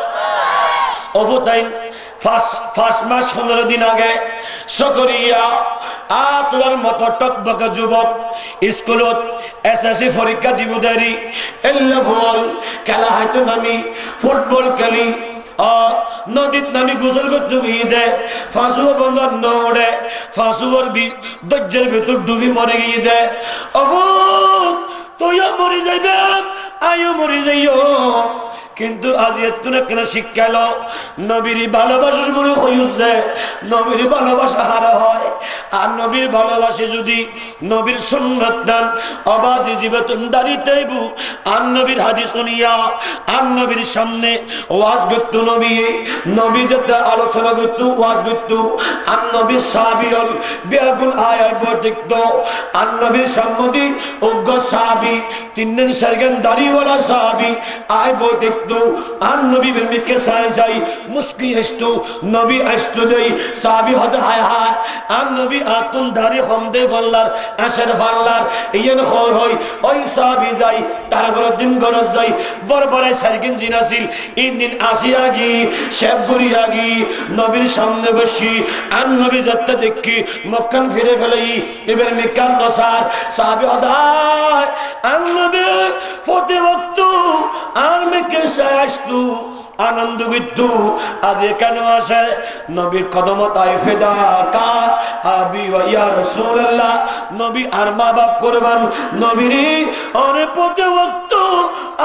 অবতাইন ফার্স্ট মাস 15 দিন আগে সকরিয়া তোর মতো টকবকা যুবক স্কুলত এসএসসি পরীক্ষা দিব দেরি এল্লা বল খেলা হয়তো নামি ফুটবল খেলি নদীত নামি গোসল করতে গিয়ে দে ফাঁসুও বন্ধ নড়ে ফাঁসুয়ার দজ্জের ভিতর ডুবি মরে গিয়ে দে তুইও মরে যাইবে আইও মরে যাইও কিন্তু আজ এত না কেন শিক্ষা এলো নবীর ভালোবাসা বলে হইছে নবীর ভালোবাসা হারা হয় আর নবীর ভালোবাসে যদি নবীর সুন্নাত দান অবাধে জীবন দাঁড়িতেইবু আর নবীর হাদিস শুনিয়া আর নবীর সামনে ওয়াজ করত নবী যেটা আলোচনা করত ওয়াজ করত আর নবীর সাহাবীল বেগুন আয়াত দেখত আর নবীর সামনে অজ্ঞ সাহাবী 3 দিন সারগান দাড়িওয়ালা সাহাবী আয় দেখত আর নবী বিলমিকে সাই যাই মুস্কি আসতো নবী আসতো দেই সাহাবী হদ হায় হায় আর নবী আতুন দাড়ি হমদে বললার আশার বললার ইয়েন হয় হয় ওই সাহাবী যাই তার ঘর দিন গরজ যাই বরবরে সারগিন জিনাসিল ইন দিন আসিয়া গি শেব করিয়া গি নবীর সামনে বসি আর নবী যাত্রা দেখি মক্কান ফিরে ফেলাই এবার মিকান নসার সাহাবী হদ হায় আর নবী ফতে বক্ত আর মিকে আসতো আনন্দ বিদ্যু আজ কেন আসে নবীর কদমত আয় ফেদা কা আবি ওয়া ইয়া রাসূলুল্লাহ নবী আর মা বাপ কুরবান নবীর অরে পথে ভক্ত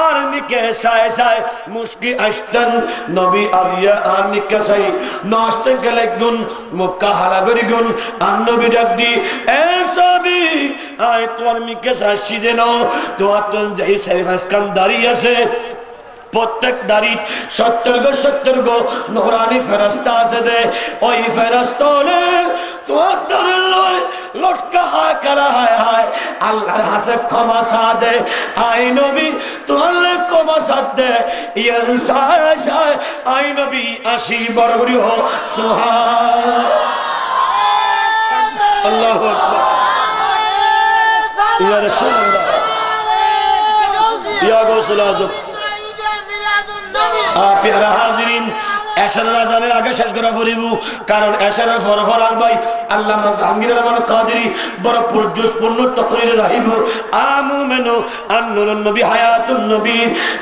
আর মিকে সায় সায় মুস্কি আসতেন নবী আজিয়া আর মিকে সাই নষ্ট গেলে গুণ মক্কা হারা গরি গুণ আর নবী ডাক দি এ সাবি আয় তোর মিকে সাই সিদে নাও তোর তো যাই সাই ভাসকান দাঁড়িয়ে আছে প্রত্যেক দাড়ি 70 গো নোরানি ফেরেশতা আছে দে ওই ফেরেশতা হলে তোমার দরে লয় লটকা হায় করা হায় হায় আল্লাহর হাসে ক্ষমা সাদে আই নবী তোমার ক্ষমা সাদে ইনসা আই নবী আসি বরবরি হো সুবহান আল্লাহু আকবার ইয়া রাসূলুল্লাহ ইয়া গাউসুল আজম प्यारा हाज़रीन এশারের আজানের আগে শেষ করা পড়িব, কারণ এশারের ফরফর ভাই আল্লামা জাহাঙ্গীর রহমান কাদেরী বড় পূর্যপূর্ণ তকরিরে রাহিব আমু মেনো আন্নুরুন নবী হায়াতুন নবী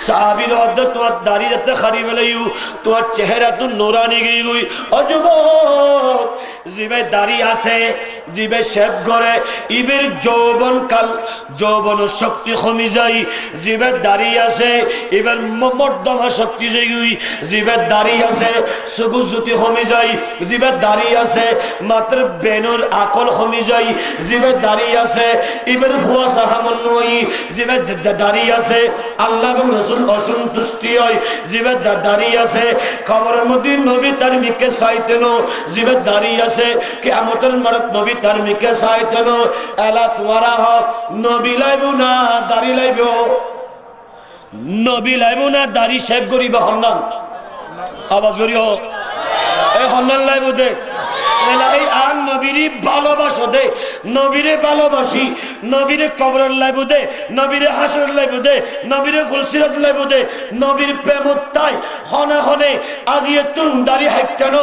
সাহাবীর অদ্দ তোমার দাড়িতে খারি ফেলাইউ, তোমার চেহারা তো নূরানি গই গই। ও যুবক, জিবে দাড়ি আছে, জিবে শেভ করে ইবের যৌবন কাল যৌবন শক্তি কমি যায়। জিবে দাড়ি আছে, এবার মর্দমা শক্তি যাই। জিবে দাড়ি আছে, সুগুজ জ্যোতি কমি যায়। জিবে দাড়ি আছে, মাত্র বেনুর আকল কমি যায়। জিবে দাড়ি আছে, এবার ফুয়া সাহামন নয়। জিবে দাড়ি আছে, আল্লাহ এবং রাসূল অসন্তুষ্টি হয়। জিবে দাড়ি আছে, খবরের মধ্যে নবী তার মিকে চাইতেন। জিবে দাড়ি আছে, কিয়ামতের মারত নবী তার মিকে চাইতেন। এলা তোমারা হক নবী লাইব না দাড়ি লাইব, নবী লাইব না দাড়ি শেভ করিব হন্নান আওয়াজ করি হোক এই হন্নান লাইব দে। এই আর নবীরে ভালোবাসো দে, নবীরে ভালোবাসি, নবীরে কবরের লাইব দে, নবীরে হাসরের লাইব দে, নবীরে ফুলসিরাত লাইব দে, নবীর প্রেমতাই হনে হনে আজিয়ে তুন দাড়ি হাইটানো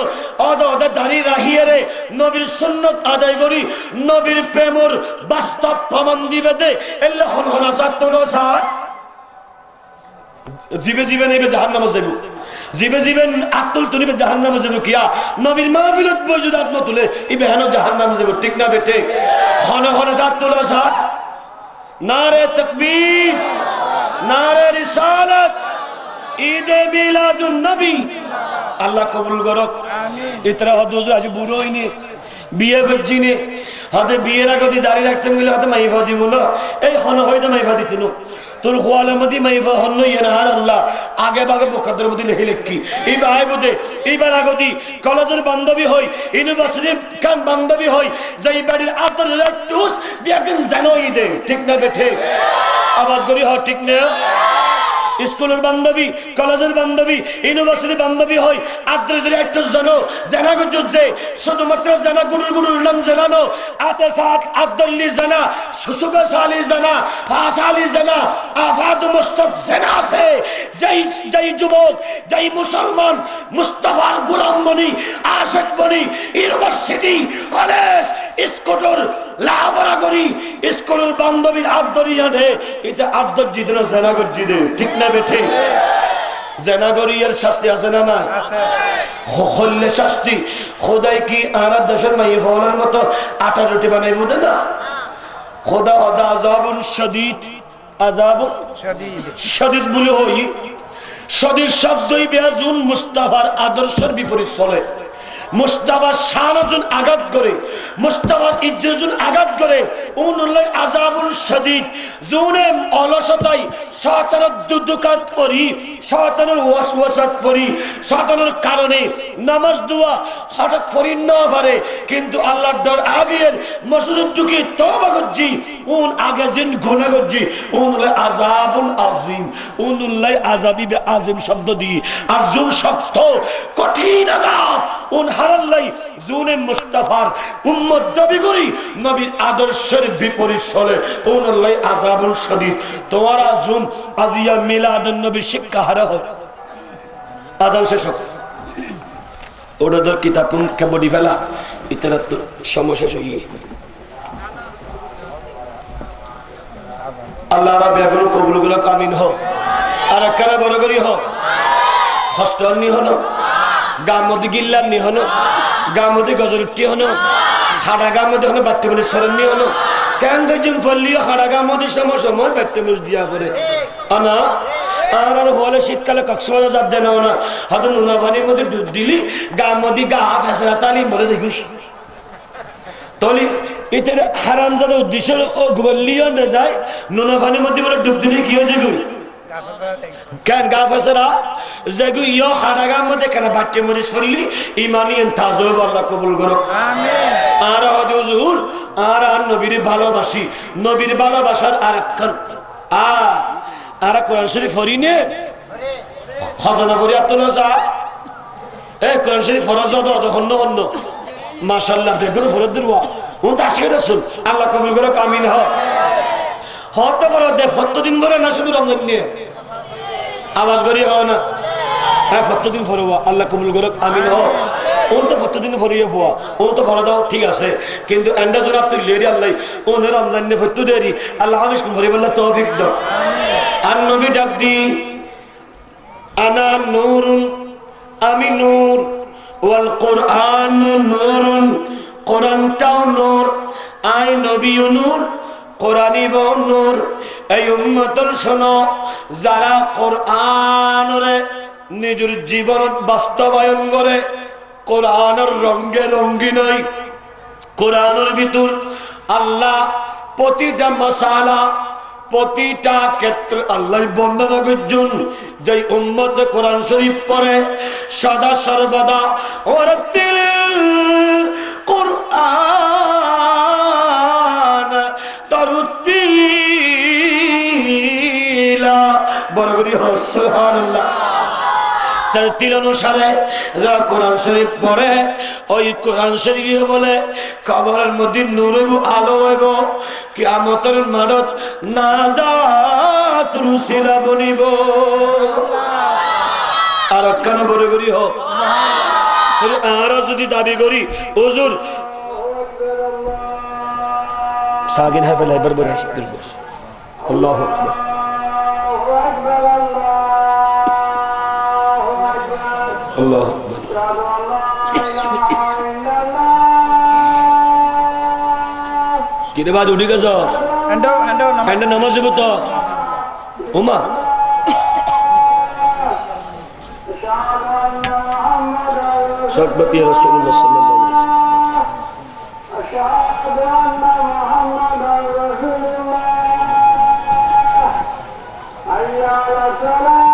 অদ অদ দাড়ি রাহিয়ে রে নবীর সুন্নত আদায় করি, নবীর প্রেমর বাস্তব প্রমাণ দিবে দে। এলে হন হন আসাদ তো নসাদ জিবে জিবে নেবে জাহান্নামে যাইব, জিবে জিবে আতুল তুলিবে জাহান্নামে যাইব। কিয়া নবীর মাহফিলত বজুদ আত্ম তুলে ইবে হেন জাহান্নামে যাইব, ঠিক না বেটে? হন হন আসাদ তো নসাদ নারে তাকবীর, নারে রিসালাত, ঈদে মিলাদুন নবী। আল্লাহ কবুল করুক। ইতরা হদুজ আজ বুড়ো হইনি, বিয়ে করছি নে, হাতে বিয়ের আগে দাঁড়িয়ে রাখতে গেলে হাতে মাইফা দিব না। এই হন হয়তো মাইফা দিতে নো তোর খোয়ালের মধ্যে মাইফা হন ইয়ে না। আর আল্লাহ আগে বাগে মুখাদ্দের মধ্যে লেখে লেখি এই ভাই বোধে এইবার আগতি কলেজের বান্ধবী হই, ইউনিভার্সিটির কান বান্ধবী হই, যে বাড়ির আতর টুস বিয়াকেন জানোই দে, ঠিক না বেঠে? আওয়াজ করি হ, ঠিক না? স্কুলের বান্ধবী, কলেজের বান্ধবী, ইউনিভার্সিটির বান্ধবী হয়, আদ্রের একটা জানো জানা গুজে শুধুমাত্র জানা গুরুর গুরুর নাম জানানো আতে সাত আব্দুল্লি জানা সুসুকা সালি জানা ফাসালি জানা আফাদ মুস্তাফ জানা আছে। যেই যুবক, যেই মুসলমান মুস্তাফার গোলাম বনি আশিক বনি ইউনিভার্সিটি কলেজ স্কুলের লাভরা করি স্কুলের বান্ধবীর আব্দুলিয়া দে, এটা আব্দুল জিদে না জানা গুজে, ঠিক না বেঠে? জানাগরিয়ার শাস্তি আছে না না? হলে শাস্তি খোদাই কি আর দেশের মাই হওয়ার মতো আটা রুটি বানাই বুঝে না? খোদা হদা আযাবুন শাদীদ, আযাবুন শাদীদ বলে হই। শাদীদ শব্দই বেয়াজুন মুস্তাফার আদর্শের বিপরীত চলে। মুস্তাফার শানজন আঘাত করে, মুস্তাফার ইজ্জতজন আঘাত করে। উনুল্লাহ আযাবুল শাদীদ জুনে অলসতাই শয়তানের দুদুকাত করি, শয়তানের ওয়াসওয়াসাত করি, শয়তানের কারণে নামাজ দোয়া হঠাৎ করি না পারে, কিন্তু আল্লাহর ডর আগের মসজিদ ঢুকি তওবা করছি, উন আগে জিন গুনাহ করছি। উনুল্লাহ আযাবুল আযীম, উনুল্লাহ আযাবিবে আযীম শব্দ দিয়ে আর জুন শক্ত কঠিন আযাব উন হারাল্লাই জুনে মুস্তাফার উম্মত দাবি করি নবীর আদর্শের বিপরীত চলে। উনাল্লাহ আযাবুল শাদীদ। তোমারা জুম আদিয়া মিলাদুন নবী শিক্ষা হারা হয় আদম শেষ ওটা ধর কিতাব কোন কেবডি ফেলা ইতারা তো সমস্যা হই। আল্লাহ রাব্বুল আলামিন কবুল গুলো আমিন হোক। আর একবারে বড় করি হোক। হস্টনি হলো গামদি গিল্লানি হলো, গামদি গজরুটি হলো, হাড়া গামদি হলো, বাট্টিমনি সরণনি হলো। কেন গজন ফলিও হাড়া গামদি সময় বাট্টিমুজ দিয়া করে আনা। আর হলে শীতকালে কক্সবাজার যাত দেন না, হয়তো নুনা পানির মধ্যে ডুব দিলি গামদি গা ফেসরা তালি মরে যাই গুই তলি এতে হারাম যাদের উদ্দেশ্য গোবলিও না যায়, নুনা পানির মধ্যে বলে ডুব দিলে কি হয়ে যায় গুই কেন গা ফেসরা যেগু ইয় হারাগার মধ্যে কেন বাট্টি মরিস ফেললি ইমানি তাজব আল্লাহ কবুল করো আমিন। আর হুজুর আর নবীর ভালোবাসি, নবীর ভালোবাসার আরেকখান আর কোরআন শরীফ পড়ি নে খজানা করি আত্মনা যা এই কোরআন শরীফ ফরজ দাও হন্য হন্য মাশাআল্লাহ বেগুন ফরজ দিবা ও তাসকে রাসূল আল্লাহ কবুল করো আমিন। হতে বড় দে 70 দিন ধরে না শুধু রমজান নিয়ে আওয়াজ করি হয় না হ্যাঁ প্রত্যেকদিন ফরোয়া আল্লাহ কবুল করুক আমিন হোক ওন তো প্রত্যেকদিন ফরিয়ে ফোয়া ওন তো ফরা দাও ঠিক আছে কিন্তু এন্ডা জোর তুই লেরি আল্লাহ ওন রমজান নে ফতু দেরি আল্লাহ হামিশ কুম ফরিয়ে বললা তৌফিক দাও আর নবী ডাক দি আনা নূরুন আমি নূর ওয়াল কোরআন নূরুন কোরআনটাও নূর আই নবীও নূর কোরআনই বউ নূর এই উম্মতর শোনো যারা কোরআনরে নিজের জীবন বাস্তবায়ন করে কোরআনের রঙে রঙ্গি নয় কোরআনের ভিতর আল্লাহ প্রতিটা মশালা প্রতিটা ক্ষেত্রে আল্লাহ বর্ণনা করছেন যে উম্মত কোরআন শরীফ পড়ে সদা সর্বদা ওয়ারাতিল কোরআন তারতিলা বড় করে সুবহানাল্লাহ তারতিল অনুসারে যারা কোরআন শরীফ পড়ে ওই কোরআন শরীফ বলে কবরের মধ্যে নূর হইব আলো হইব কিয়ামতের মাঠত নাজাত রুসিলা বনিব আর কেন বড় করি হোক আর যদি দাবি করি হুজুর সাগিন হাফেজ লাইবার বড় আল্লাহু আকবার আল্লাহ কিরে বাজ উঠি গেছ নামাজ দেব তো ওমা সর্বতি রাসূলুল্লাহ সাল্লাল্লাহু আলাইহি ওয়াসাল্লাম আশহাদু আন্না মুহাম্মাদার রাসূলুল্লাহ হাইয়া আলা সালাহ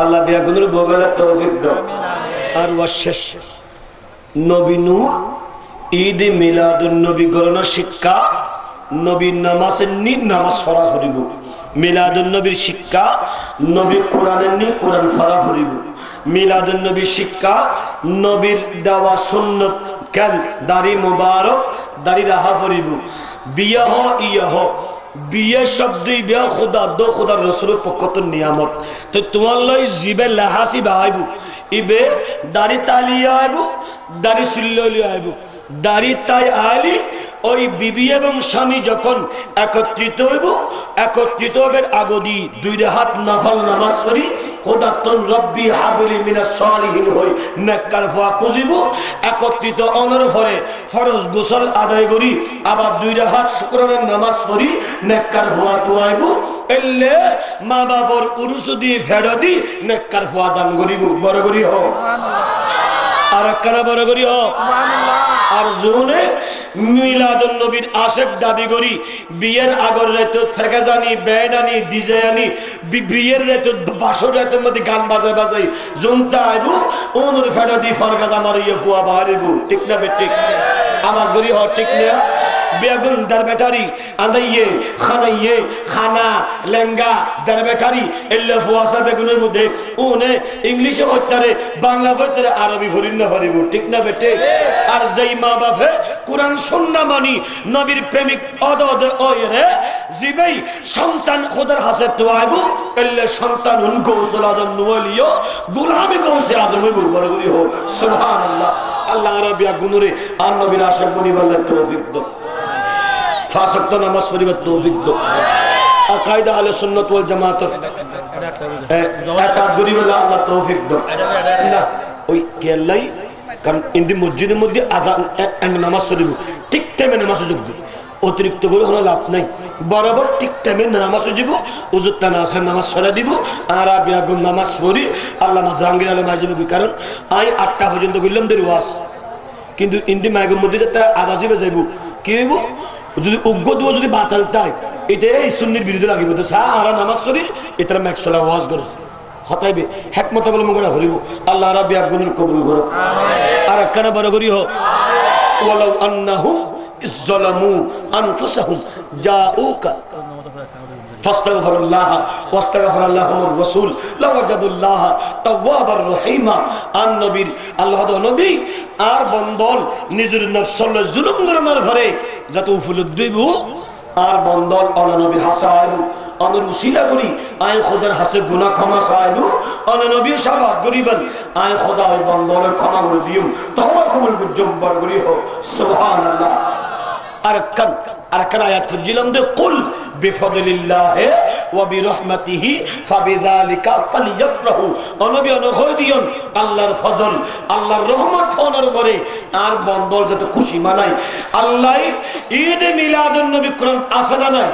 আল্লাহ বিয়াগুনের বগলের তৌফিক দাও আর ওয়াশেষ নবী নূর ঈদ মিলাদুন নবী গণনা শিক্ষা নবীর নামাজের নি নামাজ ফরা করিব মিলাদুন নবীর শিক্ষা নবী কোরআনের নি কোরআন ফরা করিব মিলাদুন নবীর শিক্ষা নবীর দেওয়া সুন্নত কেন দাড়ি মুবারক দাড়ি রাহা করিব বিয়াহ ইয়াহ বিয়ে শব্দই বিয়া খোদা দো খোদার রসুলের পক্ষ তো নিয়ামত তো তোমার লই জিবে লাহাসি বাহাইব ইবে দাড়ি তালিয়া আইব দাড়ি সুল্লি আইব দাড়ি তাই আলি ওই বিবি এবং স্বামী যখন একত্রিত হইব একত্রিত হবের আগদি দুই হাত নফল নামাজ পড়ি খোদাতন রব্বি হাবলি মিনাস সালিহিন হই নেককার ফুয়া খুঁজিব একত্রিত অনর পরে ফরজ গোসল আদায় করি আবার দুই হাত শুকরানের নামাজ পড়ি নেককার ফুয়া তুয়াইব এলে মা বাবার উরুস দিয়ে ফেরো দি নেককার ফুয়া দান করিব বড় করি হ আর একখানা বড় করি হ আর জোনে মিলাদুন নবীর আশেক দাবি করি বিয়ের আগর রাতে ফেকা জানি ব্যান্ড আনি ডিজে আনি বিয়ের রাতে বাসর রাতের মধ্যে গান বাজায় বাজাই জমতা আইব ওনর ফেডা দি ফরগাজা মারিয়ে ফুয়া বাহারিব ঠিক না ঠিক আওয়াজ করি হ ঠিক না বেগুন দরবেটারি আদাইয়ে খানাইয়ে খানা লেঙ্গা দরবেটারি এল্লা ফুয়াসা বেগুনের মধ্যে ওনে ইংলিশে হইতারে বাংলা হইতারে আরবি ভরিন না পারিব ঠিক না বেটে আর যেই মা বাপে কোরআন সুন্নাহ মানি নবীর প্রেমিক অদদ ওইরে জিবেই সন্তান খোদার হাতে তোয়াইব এল্লা সন্তান উন গৌসুল আজম নওয়ালিও গোলামি গৌসে আজম বলবর করি হো সুবহানাল্লাহ আল্লাহ আরবিয়া গুনুরে আর নবীর আশিক বনি বললে তৌফিক দাও ফাসক্ত নামাজ পড়িবার তৌফিক দাও আকাইদা আহলে সুন্নাত ওয়াল জামাত এটা গরিবলা আল্লাহ তৌফিক দাও না ওই কেলাই কারণ ইন্দি মসজিদের মধ্যে আযান নামাজ পড়িব ঠিক টাইমে নামাজ যোগ অতিরিক্ত করে কোনো লাভ নাই বরাবর ঠিক টাইমে নামাজ দিব উজুরটা নাসের নামাজ সরা দিব আর আগুন নামাজ পড়ি আল্লামা জাহাঙ্গীর আলম আজমি কারণ আমি 8টা পর্যন্ত করলাম দেরি ওয়াজ কিন্তু ইন্দি মাইকের মধ্যে যেটা আবাসি বেজাইব কি হইব যদি উগ্র দুয়া যদি বাতাল তাই এটা এই সুন্নির বিরুদ্ধে লাগিব তো সা আর নামাজ শরীর এটা মাইকসলা ওয়াজ করে হতাইবে হেকমত অবলম্বন করে হরিব আল্লাহ রাব্বি আগুনের কবুল করো আর একখানা বড় করি হোক ওয়ালাউ আন্নাহুম ইজ্জালামু আনফুসাহুম জাউকা ফাস্তাগফিরুল্লাহ ওয়াস্তাগফিরাল্লাহুর রাসূল লাওয়াজাদুল্লাহ তাওয়াবার রহিমা আন নবীর আল্লাহ নবী আর বন্দল নিজের নফসল জুলুম করার ঘরে যত উফুলুদ দেব আর বন্দল অননবী হাসায়ু অনর উসিলা করি আয় খোদার হাসে গুনাহ ক্ষমা চাইলু অননবী শাবাত করিবেন আয় খোদা ওই বন্দল ক্ষমা করে দিও তওবা কবুল জব্বার করি হো সুবহানাল্লাহ আরেকখান আয়াত ফুজিলাম দে কুল বিফদলিল্লাহি ওয়া বিরহমাতিহি ফাবিযালিকা ফালিয়াফরাহু নবী অনুকয় দিয়ন আল্লাহর ফজল আল্লাহর রহমত ফোনের করে আর বন্দর যত খুশি মানাই আল্লাহ ঈদ মিলাদুন নবী কোরআন আছে না নাই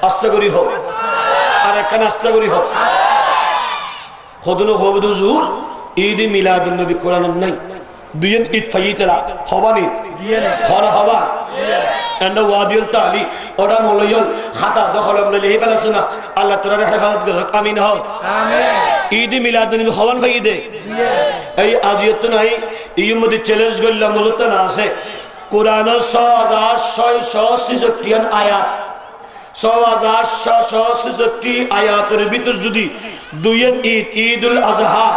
আস্তে করি হোক আরেকখান আস্তে করি হোক খোদনো হবে হুজুর ঈদ মিলাদুন নবী কোরআন নাই দুইজন ঈদ ফাইতরা হবানি হর হবা এন্ড ওয়াবিউল তালি ওটা মলয়ল খাতা দখল আমলে হে পালাছ না আল্লাহ তাআলা হেফাজত করো আমিন হও আমিন ঈদ মিলাদুন নবী হবান ফাইদে এই আজিয়ত নাই এই মধ্যে চ্যালেঞ্জ করলাম মজত না আছে কোরআন 6666 আয়াত 6666 আয়াতের ভিতর যদি দুইয়ের ঈদ ঈদুল আজহা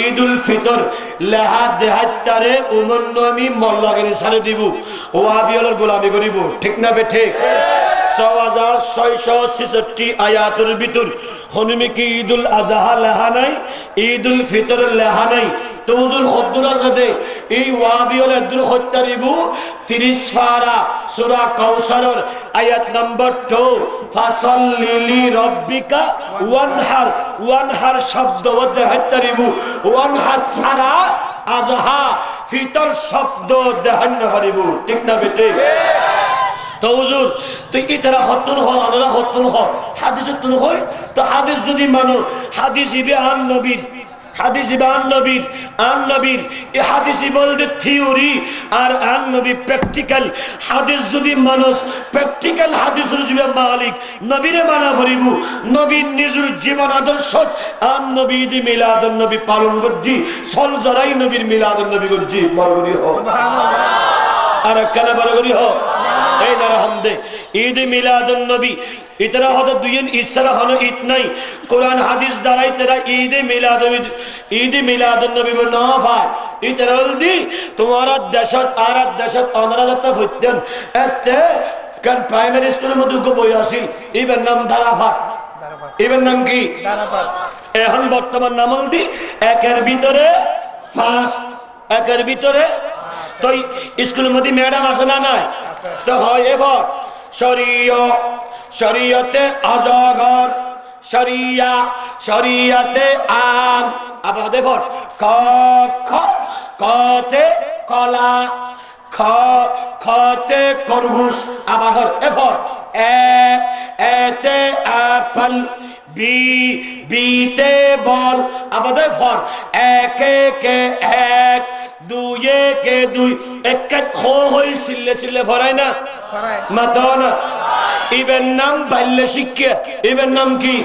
ঈদুল ফিতর লেহা দেহাত্তারে উমন্নমি মল্লাগের সারে দিব ওয়াবিয়লের গোলামি করিব ঠিক না বে ঠিক 6666 আয়াতের ভিতর হনুমি কি ঈদুল আজহা লেহা নাই ঈদুল ফিতর লেহা নাই তো হুজুর খদ্দুরা সাথে এই ওয়াবিয়লের দুর হত্যারিব 30 পারা সূরা কাউসারের আয়াত নাম্বার 2 ফাসাল্লি রাব্বিকা ওয়ানহার শব্দ ওতে হত্যারিব ওয়ানহার সারা আজহা ফিতর শব্দ দেহান করিব ঠিক না বেটে তো হুজুর তুই ইতারা হত্তন হ আনারা হত্তন হ হাদিস তুন হয় তো হাদিস যদি মানো হাদিস ইবে আন নবীর হাদিস ইবে আন নবীর এই হাদিস বলতে থিওরি আর আন নবী প্র্যাকটিক্যাল হাদিস যদি মানুষ প্র্যাকটিক্যাল হাদিসের যে মালিক নবীরে মানা করিব নবীর নিজের জীবন আদর্শ আন নবী দি মিলাদুন নবী পালন করজি সল জরাই নবীর মিলাদুন নবী করজি বরগরি হ সুবহানাল্লাহ আর কেন বরগরি হ এই নারহামদে ঈদ মিলাদুন নবী ইতরা হদ দুইন ইসরা হলো ঈদ নাই কোরআন হাদিস দ্বারাই তেরা ঈদ মিলাদুন নবী না ভাই ইতরাল দি তোমার দেশত আর দেশত অনরাজত হইতেন এতে কান প্রাইমারি স্কুলের মধ্যে বই আসি ইবের নাম দারাফাত ইবের নাম কি দারাফাত এখন বর্তমান নাম দি একের ভিতরে 5 একের ভিতরে তো স্কুলের মধ্যে ম্যাডাম আছে না নাই তো হয় এবার শরীয়তে আজগর শরিয়াতে আম আবার দেখো ক খ কতে কলা খতে খরগোশ আবার হর এফর এতে আপেল বিতে বল আবার দেখো একে কে এক দুয়ে কে দুই এক হই সিল্লে ভরাই না মাতো না ইবের নাম বাল্য শিক্ষা ইবের নাম কি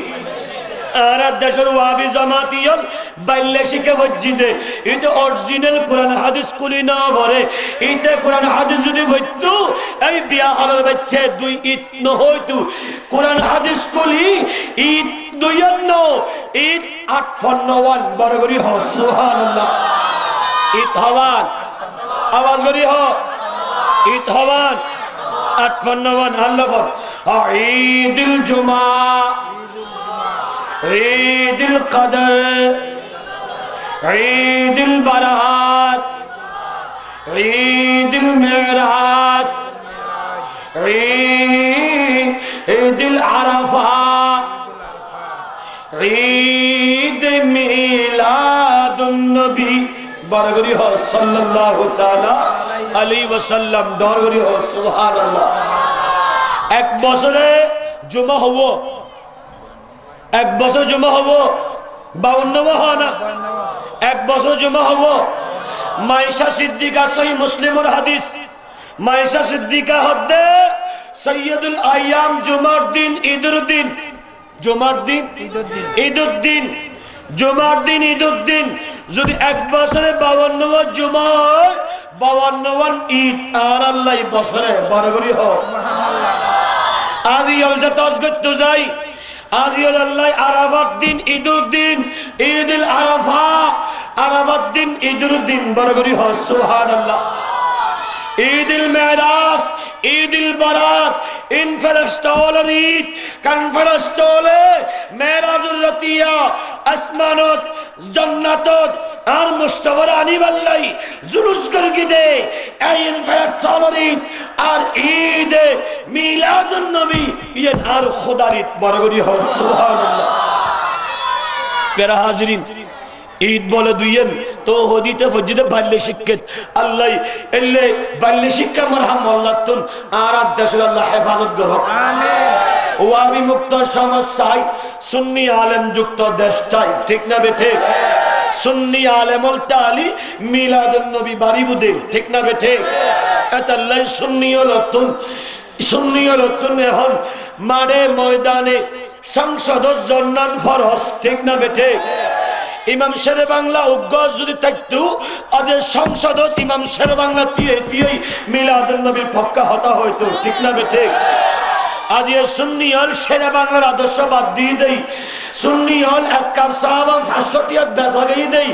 আর দেশের ওয়াবি জামাতিয়ন বাল্য শিক্ষা হজ্জিদে এটা অরিজিনাল কোরআন হাদিস কুলি না ভরে এটা কোরআন হাদিস যদি হইতো এই বিয়া হলের বাচ্চা দুই ঈদ ন হইতো কোরআন হাদিস কুলি ঈদ দুইন্ন ঈদ 58 বড়গরি হ সুবহানাল্লাহ ঈদ হওয়ান আওয়াজ করি হ ঈদ হওয়ান 58 আল্লাহ ঈদুল জুমা ঈদুল কদর ঈদুল বারাত ঈদুল মিরাজ ঈদুল আরাফা ঈদ মিলাদুন নবী বরগরি হ সাল্লাল্লাহু তাআলা আলাইহি ওয়াসাল্লাম দরগরি হ সুবহানাল্লাহ এক বছরে জুমা হবো এক বছর জমা হবো 52 হয় না এক বছর জমা হবো মায়েশা সিদ্দিকা সহিহ মুসলিমের হাদিস মায়েশা সিদ্দিকা হদ্দে সৈয়দুল আইয়াম জুমার দিন ঈদের দিন জুমার দিন ঈদের দিন জুমার দিন ঈদের দিন যদি এক বছরে 52 জুমা হয় 52 ঈদ আর আল্লাহ বছরে বরাবরই হয় আজ ইলজা তাসগত তো যাই আজ আল্লাহ আরাফাত দিন ঈদের দিন ঈদুল আরাফা আরাফাত দিন ঈদের দিন বরাবরই হয় সুবহানাল্লাহ ঈদুল মেরাজ ঈদুল বারাত ইন ফেরেশতাওয়ালার ঈদ কান ফেরেশতাওয়ালে মেরাজুল রাতিয়া আসমানত জান্নাতত আর মুস্তাফার আনিবাল্লাই জুলুস করকি দে আইন ফেরেশতাওয়ালার ঈদ আর ঈদ মিলাদুন নবী ঈদ আর খোদার ঈদ বরাবরই হয় সুবহানাল্লাহ প্যারা হাজিরিন ঈদ বলে দুইয়েন তো হদিতে ফজিদে বাল্য শিক্ষিত আল্লাহ এলে বাল্য শিক্ষা মারহাম আল্লাহতুন আর দেশের আল্লাহ হেফাজত করো আমিন ওয়াবি মুক্ত সমাজ চাই সুন্নি আলেম যুক্ত দেশ চাই ঠিক না বেঠে সুন্নি আলেমল তালি মিলাদুন নবী বাড়ি বুদে ঠিক না বেঠে আল্লাহ সুন্নি লতুন এখন মাঠে ময়দানে সংসদ জন্নান ফরজ ঠিক না বেঠে ইমাম শেরে বাংলা উগ্র যদি থাকতো আদের সংসদ ইমাম শেরে বাংলা দিয়েই মিলাদুন নবীর পক্ষে হতা হইতো ঠিক না বেঠে আজ সুন্নি হল শেরে বাংলার আদর্শ বাদ দিয়ে দেই সুন্নি হল এক কাপ সাহাবা 500 টিয়া বেচা গিয়ে দেই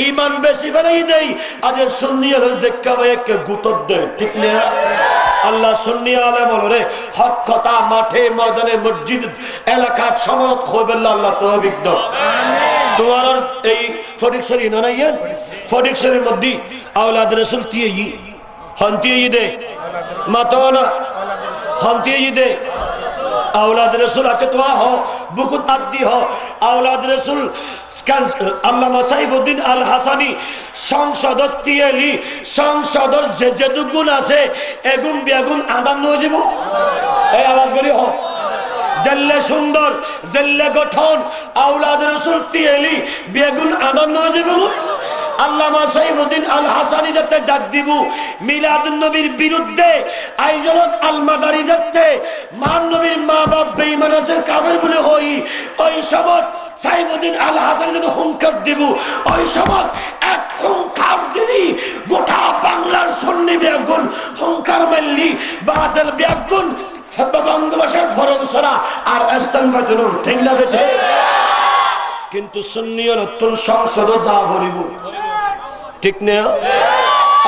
ইমান বেশি ফেলাই দেই আজ সুন্নি হল জেক্কা ভাইকে গুতর দেয় ঠিক না আল্লাহ সুন্নি আলেম বলে হক কথা মাঠে ময়দানে মসজিদ এলাকা সমাজ হইবেল্লা আল্লাহ তৌফিক দাও আমিন তোমার এই ফটিকশরী নানাইয়ের ফটিকশরীর মধ্যে আওলাদ রাসূল তিয়েই হন্তিয়ে দে মাতনা হন্তিয়ে দে আওলাদ রাসূল আছে তো হো বুকুত আদি হো আওলাদ রাসূল আল্লামা সাইফুদ্দিন আল হাসানি সংসদ তিয়েলি সংসদ যে দুগুণ আছে এগুণ বেগুণ আদান হয়ে যাব এই আওয়াজ করি হো জল্লে সুন্দর জল্লে গঠন আওলাদ রাসূল তিয়েলি বেগুন আনন্দ যাব আল্লামা সাইফুদ্দিন আল হাসানি যাতে ডাক দিব মিলাদুন নবীর বিরুদ্ধে আইজলত আল মাদারি যাতে মান নবীর মা বাপ বেঈমান আছে কাফের বলে হই ওই সময় সাইফুদ্দিন আল হাসানি যখন হুঙ্কার দিব ওই সময় এক হুঙ্কার দিলি গোটা বাংলার সুন্নি বেগুন হুঙ্কার মারলি বাদল বেগুন বঙ্গবাসের ফরজ সরা আর ইস্তেগফার করুন ঠিক না বেঠে কিন্তু সুন্নিয়র নতুন সংসদ যা ভরিব ঠিক না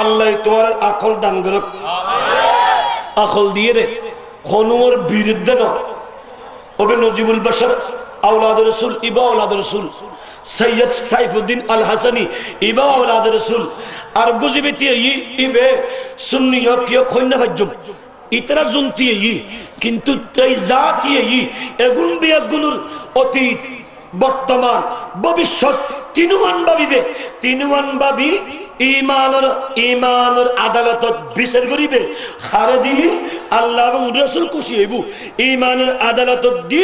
আল্লাহ তোমার আকল দান করুক আকল দিয়ে রে খনুর বিরুদ্ধে ন ওবে নজিবুল বাশার আওলাদ রাসূল ইবা আওলাদ রাসূল সৈয়দ সাইফুদ্দিন আল হাসানি ইবা আওলাদ রাসূল আর গুজিবিতি ইবে সুন্নিয় কিয় খন্না ভাজ্জম ইতরা জুনতিয়ে কিন্তু এই জাতিয়ে এগুন বিয়াগুনুর অতীত বর্তমান ভবিষ্যৎ তিনুয়ান ভাবি ইমানের আদালতত বিচার করিবে হারে দিলি আল্লাহ এবং রাসূল খুশি হইব ইমানের আদালতত দি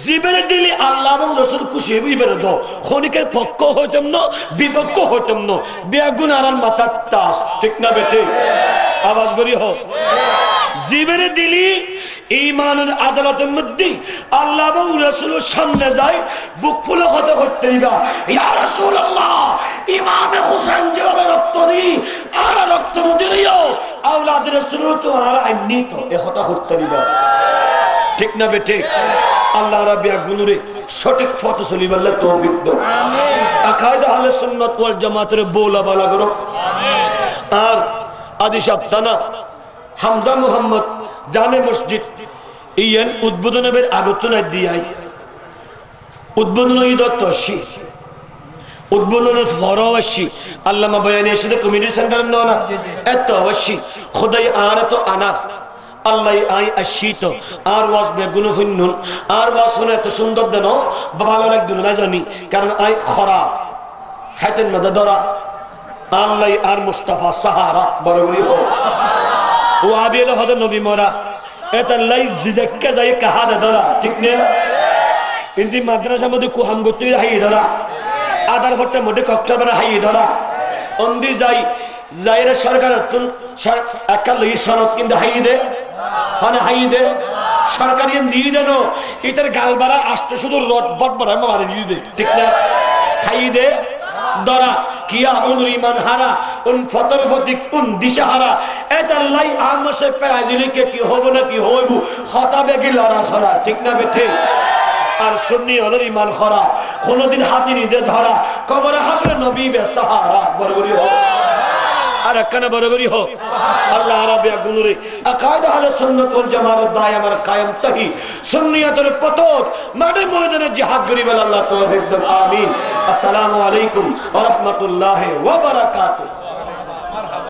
জীবনে দিলি আল্লাহ এবং রাসূল খুশি হইব ইবেরে দাও খনিকের পক্ষ হইতাম না বিপক্ষ হইতাম না বেগুন আর মাথার তাস ঠিক না বেটে আওয়াজ করি হোক জীবনে দিলি ইমানের আদালতের মধ্যে আল্লাহ এবং রাসূলের সামনে যায় বুক ফুলে কথা করতে দিবা ইয়া রাসূলুল্লাহ ইমামে হোসেন যেভাবে রক্ত দিই আর রক্ত দিলিও আওলাদ রাসূল তো আর আইনি তো এ কথা করতে দিবা ঠিক না বেটে আল্লাহ রাব্বিয়া গুনুরে সঠিক পথ চলিবার তৌফিক দাও আমিন আকায়েদে আহলে সুন্নাত ওয়াল জামাতের বলা বালা করো আমিন আর আদি সপ্তানা হামজা মুহাম্মদ জামে মসজিদ ইয়েন উদ্বোধনের আগতনা দিয়াই উদ্বোধন ঈদত্তশি উদ্বোধনের ফরওয়াশি আল্লামা বয়ানি এসে কমিউনিটি সেন্টার না এত অবশ্যই খোদাই আর তো আনা আল্লাহ আই আশিত আর ওয়াজ বেগুন ফিন্নুন আর ওয়াজ শুনে এত সুন্দর দেন ভালো লাগতো না জানি কারণ আই খরা হাতের মধ্যে ধরা আল্লাহ আর মুস্তাফা সাহারা বড় বড় ও আবিল হদ নবী মোরা এটা লাই জিজাক্কা যাই কাহা ধরা ঠিক না ইন্দি মাদ্রাসার মধ্যে কুহাম করতে হাই ধরা আদার ঘরটার মধ্যে ককটা বানা হাই ধরা অন্দি যাই জাইরে সরকার একটা লই সনদ কিন্তু হাই দে মানে হাই দে সরকারি দিয়ে দেন এটার গালবারা আসতে শুধু রড বট বড় মারে দিয়ে দে ঠিক না হাই দে দরা কিয়া উনর ইমান হারা উন ফতর ফতিক উন দিশাহারা এটা লাই আমসে পেজিলি কে কি হবো না কি হইব হতাবে কি লড়া ছড়া ঠিক না বেঠে আর সুন্নি ওদের ইমান খরা কোনদিন হাতি নিদে ধরা কবরে হাসরে নবী বে সাহারা বরগরি হোক আর একখানে বরগরি হোক আল্লাহ রাব্বিয়া গুনুরে আকায়েদা আহলে সুন্নাত ওয়াল জামাত দায়ামার কায়েম তাহি সুন্নিয়তের পতর মাঠে ময়দানে জিহাদ করিবে আল্লাহ তৌফিক দান আমিন আসসালামু আলাইকুম ওয়া রাহমাতুল্লাহি ওয়া বারাকাতুহু